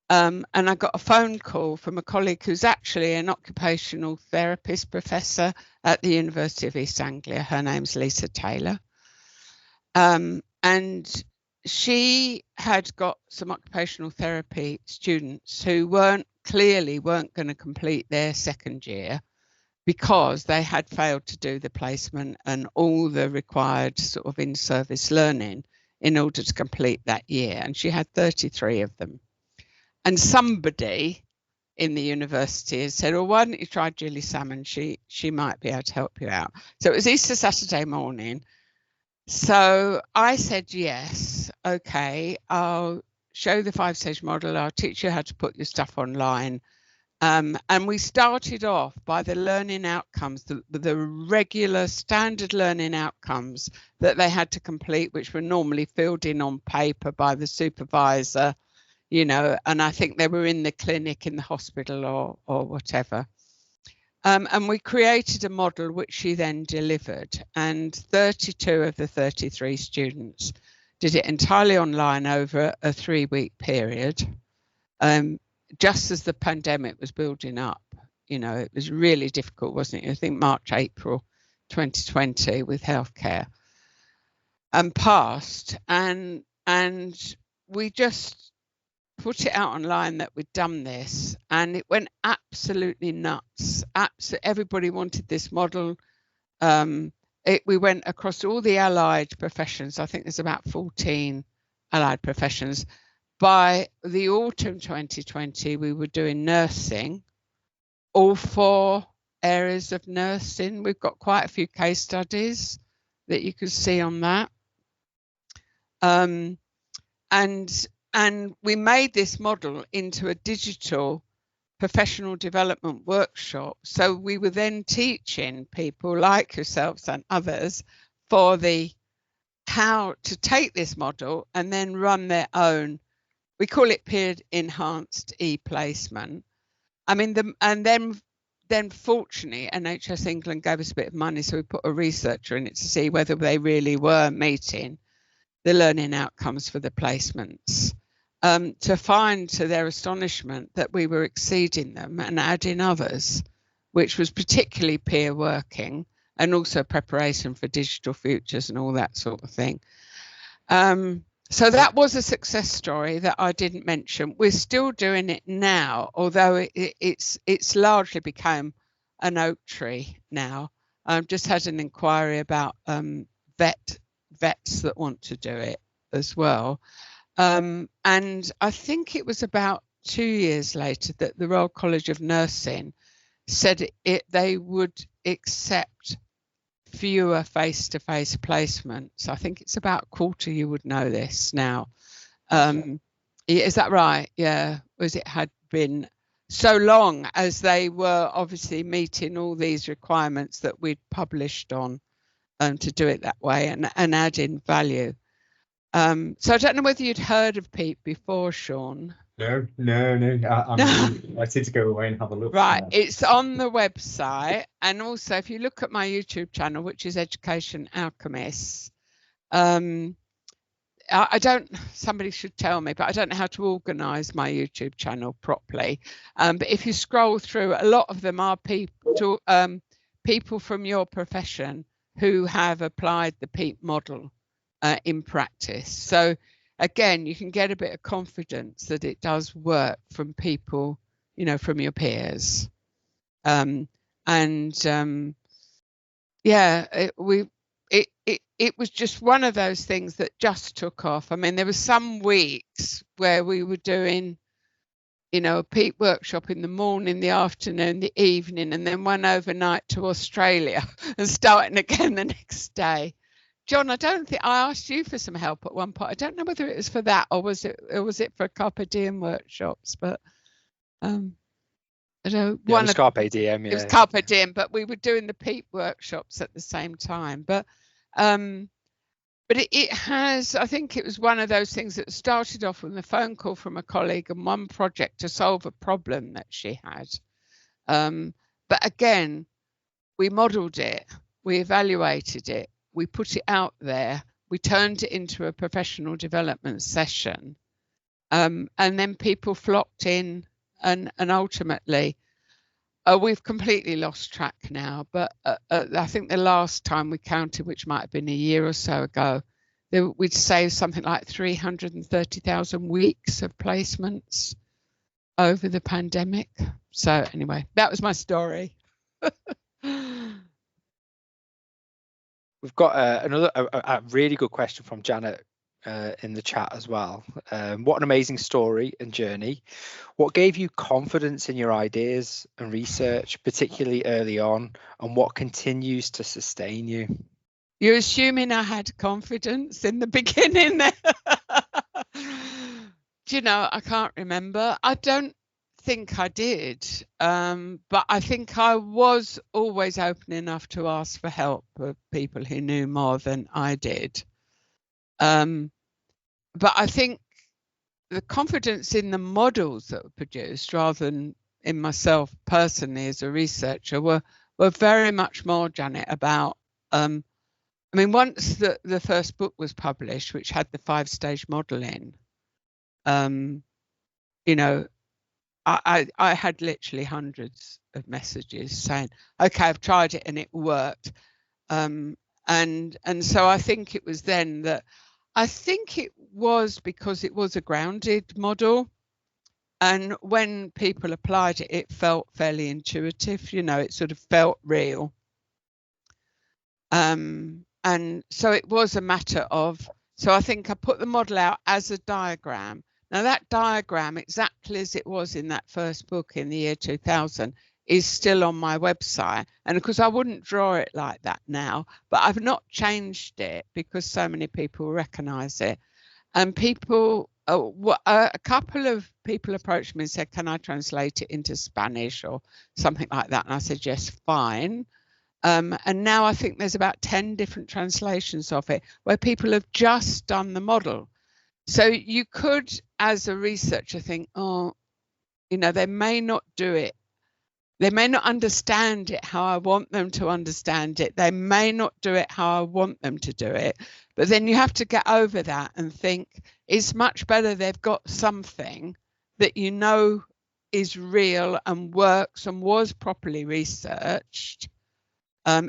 And I got a phone call from a colleague who's actually an occupational therapist professor at the University of East Anglia. Her name's Lisa Taylor. And she had got some occupational therapy students who clearly weren't going to complete their second year because they had failed to do the placement and all the required sort of in-service learning in order to complete that year. And she had 33 of them. And somebody in the university had said, well, why don't you try Gilly Salmon? She might be able to help you out. So it was Easter Saturday morning. So I said, yes, okay, I'll show the 5-stage model. I'll teach you how to put your stuff online. And we started off by the learning outcomes, the regular standard learning outcomes that they had to complete, which were normally filled in on paper by the supervisor, you know, and I think they were in the clinic, in the hospital or whatever. And we created a model which she then delivered, and 32 of the 33 students did it entirely online over a 3-week period, just as the pandemic was building up. You know, it was really difficult, wasn't it? I think March, April 2020 with healthcare, and passed, and we just put it out online that we'd done this, and it went absolutely nuts. Everybody wanted this model. We went across all the allied professions. I think there's about 14 allied professions. By the autumn 2020, we were doing nursing, all 4 areas of nursing. We've got quite a few case studies that you can see on that. And we made this model into a digital professional development workshop. So we were then teaching people like yourselves and others for how to take this model and then run their own, we call it peer enhanced e-placement. I mean, and then fortunately NHS England gave us a bit of money, so we put a researcher in it to see whether they really were meeting the learning outcomes for the placements. To find, to their astonishment, that we were exceeding them and adding others, which was particularly peer working and also preparation for digital futures and all that sort of thing. So that was a success story that I didn't mention. We're still doing it now, although it's largely become an oak tree now. I've just had an inquiry about vets that want to do it as well. And I think it was about 2 years later that the Royal College of Nursing said they would accept fewer face-to-face placements. I think it's about a quarter, you would know this now. Is that right? Yeah, as it had been so long as they were obviously meeting all these requirements that we'd published on to do it that way and add in value. So I don't know whether you'd heard of PEEP before, Sean. No. I'm excited to go away and have a look. Right, it's on the website, and also if you look at my YouTube channel, which is Education Alchemists, I don't, somebody should tell me, but I don't know how to organise my YouTube channel properly. But if you scroll through, a lot of them are people from your profession who have applied the PEEP model in practice. So again, you can get a bit of confidence that it does work from people, you know, from your peers. It was just one of those things that just took off. I mean, there were some weeks where we were doing, you know, a PEEP workshop in the morning, the afternoon, the evening, and then one overnight to Australia and starting again the next day. John, I don't think I asked you for some help at one point. I don't know whether it was for that or was it for Carpe Diem workshops, but I don't know. It was Carpe Diem, yeah. It was Carpe Diem, but we were doing the PEEP workshops at the same time. But it has, I think it was one of those things that started off with a phone call from a colleague and one project to solve a problem that she had. But again, we modelled it, we evaluated it, we put it out there, we turned it into a professional development session, and then people flocked in, and ultimately, we've completely lost track now, but I think the last time we counted, which might have been a year or so ago, we'd say something like 330,000 weeks of placements over the pandemic. So anyway, that was my story. We've got a really good question from Janet in the chat as well. What an amazing story and journey. What gave you confidence in your ideas and research, particularly early on, and what continues to sustain you? You're assuming I had confidence in the beginning there. Do you know, I can't remember. I don't think I did, but I think I was always open enough to ask for help of people who knew more than I did. But I think the confidence in the models that were produced rather than in myself personally as a researcher were very much more, Janet, about, I mean, once the first book was published, which had the 5-stage model in, you know, I had literally hundreds of messages saying, okay, I've tried it and it worked. And so I think it was then that, I think it was because it was a grounded model. And when people applied it, it felt fairly intuitive, you know, it sort of felt real. And so it was a matter of, so I think I put the model out as a diagram. Now that diagram, exactly as it was in that first book in the year 2000, is still on my website. And of course I wouldn't draw it like that now, but I've not changed it because so many people recognize it. And people, a couple of people approached me and said, can I translate it into Spanish or something like that? And I said, yes, fine. And now I think there's about 10 different translations of it where people have just done the model. So you could, as a researcher, think, oh, you know, they may not do it. They may not understand it how I want them to understand it. They may not do it how I want them to do it. But then you have to get over that and think it's much better they've got something that you know is real and works and was properly researched,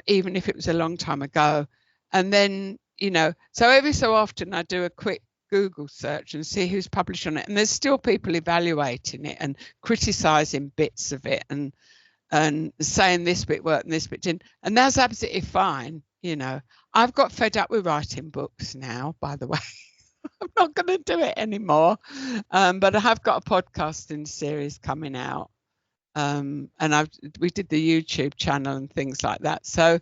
even if it was a long time ago. And then, you know, so every so often I do a quick Google search and see who's published on it. And there's still people evaluating it and criticising bits of it and saying this bit worked and this bit didn't. And that's absolutely fine. You know, I've got fed up with writing books now, by the way. I'm not going to do it anymore. But I have got a podcasting series coming out. And we did the YouTube channel and things like that. So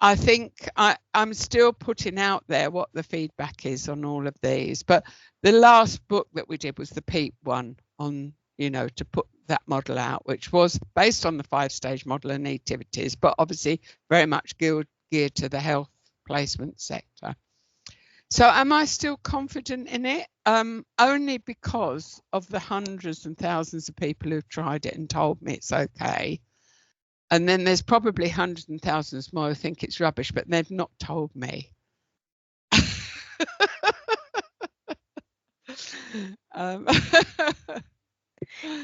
I think I'm still putting out there what the feedback is on all of these. But the last book that we did was the PEEP one on, you know, to put that model out, which was based on the 5-stage model and eTivities, but obviously very much geared to the health placement sector. So am I still confident in it? Only because of the hundreds and thousands of people who've tried it and told me it's okay. And then there's probably hundreds and thousands more who think it's rubbish, but they've not told me.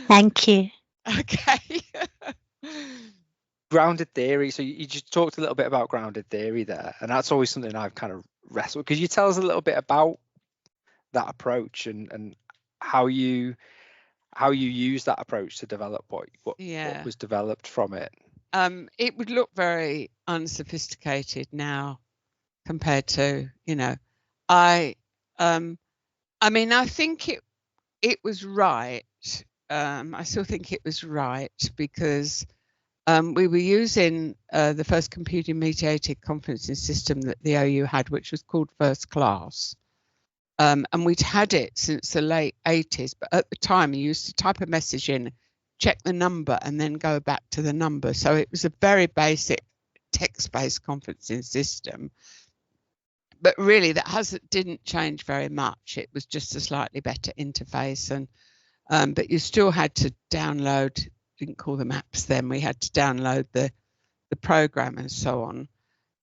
Thank you. Okay. Grounded theory. So you just talked a little bit about grounded theory there, and that's always something I've kind of wrestled. Could you tell us a little bit about that approach and how you use that approach to develop what was developed from it? It would look very unsophisticated now compared to, you know, I mean, I think it was right. I still think it was right because we were using the first computer mediated conferencing system that the OU had, which was called First Class. And we'd had it since the late 80s, but at the time you used to type a message in, check the number, and then go back to the number. So it was a very basic text-based conferencing system. But really, that didn't change very much. It was just a slightly better interface, and but you still had to download. Didn't call them apps then. We had to download the program and so on,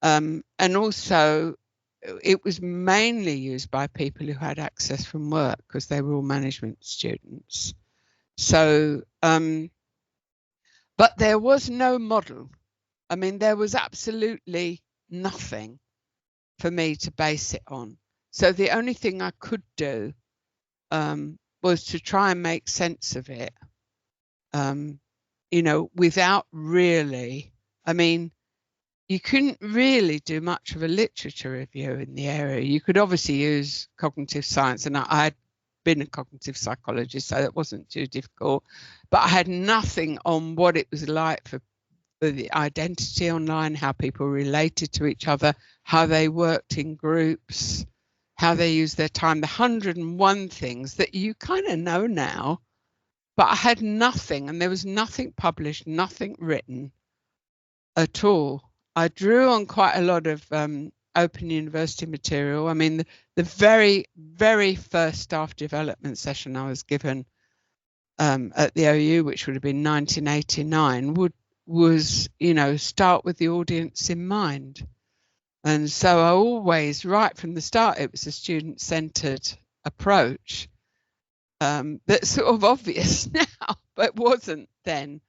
and also it was mainly used by people who had access from work because they were all management students. So, but there was no model. I mean, there was absolutely nothing for me to base it on. So the only thing I could do was to try and make sense of it, you know, without really, I mean, you couldn't really do much of a literature review in the area. You could obviously use cognitive science, and I had been a cognitive psychologist, so that wasn't too difficult, but I had nothing on what it was like for the identity online, how people related to each other, how they worked in groups, how they used their time, the 101 things that you kind of know now, but I had nothing, and there was nothing published, nothing written at all. I drew on quite a lot of Open University material. I mean, the very, very first staff development session I was given at the OU, which would have been 1989, was, you know, start with the audience in mind. And so I always, right from the start, it was a student-centered approach that's sort of obvious now, but wasn't then.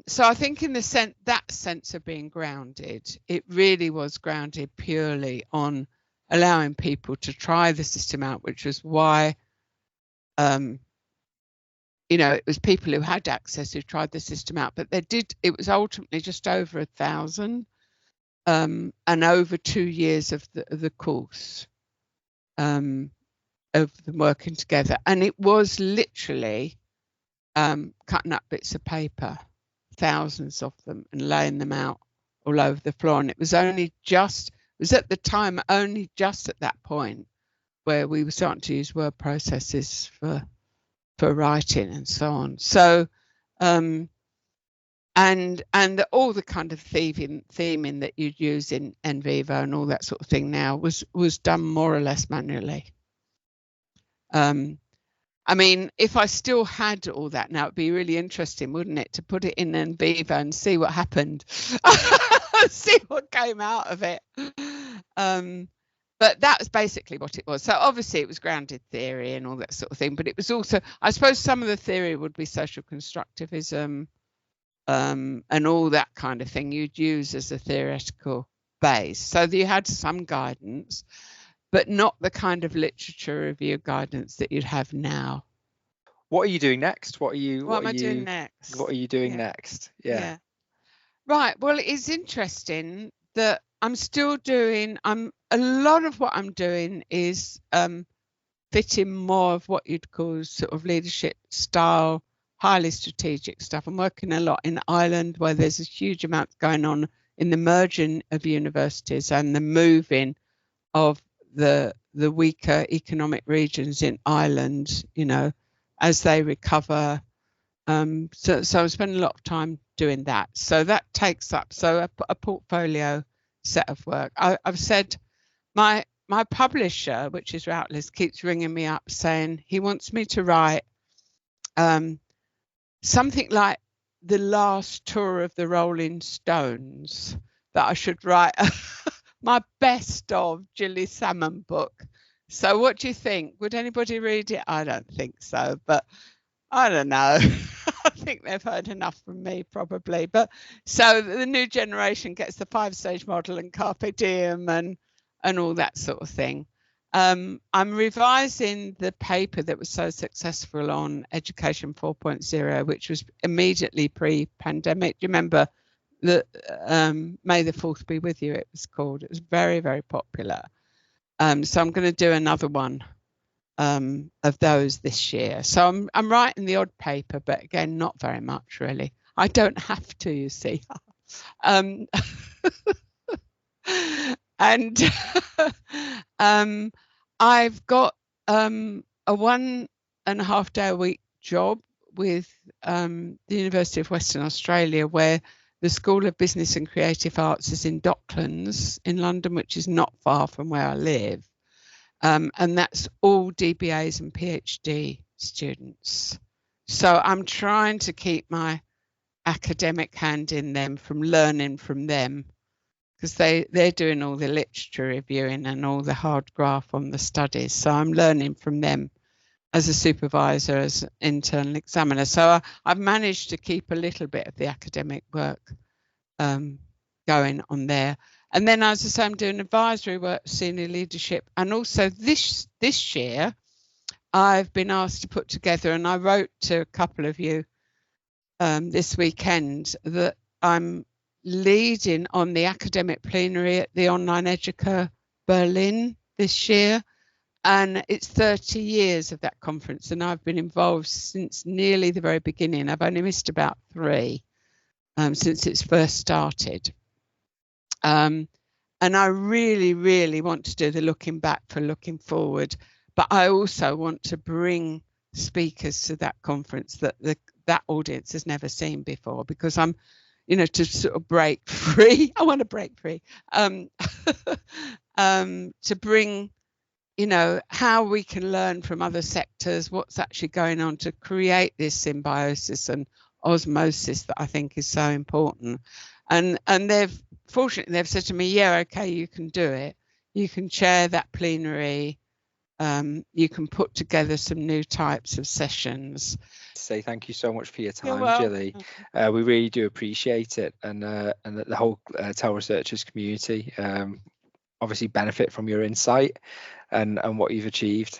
So I think in that sense of being grounded, it really was grounded purely on allowing people to try the system out, which was why, you know, it was people who had access who tried the system out, but it was ultimately just over 1,000 and over 2 years of the course of them working together. And it was literally cutting up bits of paper, thousands of them, and laying them out all over the floor. And it was at the time only just at that point where we were starting to use word processes for writing and so on. So and all the kind of theming that you'd use in NVivo and all that sort of thing now was done more or less manually. I mean, if I still had all that now, it'd be really interesting, wouldn't it, to put it in NVivo and see what happened, see what came out of it. But that was basically what it was. So obviously it was grounded theory and all that sort of thing, but it was also, I suppose some of the theory would be social constructivism and all that kind of thing you'd use as a theoretical base. So you had some guidance, but not the kind of literature review guidance that you'd have now. What are you doing next? What am I doing next? What are you doing next? Yeah. Right. Well, it's interesting that I'm still doing, a lot of what I'm doing is fitting more of what you'd call sort of leadership style, highly strategic stuff. I'm working a lot in Ireland where there's a huge amount going on in the merging of universities and the moving of the weaker economic regions in Ireland, you know, as they recover. So I spend a lot of time doing that. So that takes up a portfolio set of work. I've said my my publisher, which is Routledge, keeps ringing me up saying he wants me to write something like the last tour of the Rolling Stones, that I should write my best of Gilly Salmon book. So what do you think? Would anybody read it? I don't think so, but I don't know. I think they've heard enough from me probably. But so the new generation gets the 5-stage model and Carpe Diem and all that sort of thing. I'm revising the paper that was so successful on Education 4.0, which was immediately pre-pandemic. Do you remember the May the 4th be with you, it was called. It was very, very popular. So I'm going to do another one of those this year. So I'm writing the odd paper, but again, not very much really. I don't have to, you see. And I've got a 1.5 day a week job with the University of Western Australia, where the School of Business and Creative Arts is in Docklands in London, which is not far from where I live. And that's all DBAs and PhD students. So I'm trying to keep my academic hand in them from learning from them, because they're doing all the literature reviewing and all the hard graph on the studies. So I'm learning from them as a supervisor, as an internal examiner. So I've managed to keep a little bit of the academic work going on there. And then, as I say, I'm doing advisory work, senior leadership. And also this year, I've been asked to put together, and I wrote to a couple of you this weekend, that I'm leading on the academic plenary at the Online Educa Berlin this year. And it's 30 years of that conference, and I've been involved since nearly the very beginning. I've only missed about 3 since it's first started. And I really, really want to do the looking back for looking forward. But I also want to bring speakers to that conference that that audience has never seen before, because I'm, to sort of break free. I want to break free. To bring, how we can learn from other sectors, what's actually going on to create this symbiosis and osmosis that I think is so important. And fortunately they've said to me, yeah, okay, you can do it. You can chair that plenary. You can put together some new types of sessions. Say thank you so much for your time, Gilly. We really do appreciate it, and the whole TEL researchers community obviously benefit from your insight and what you've achieved.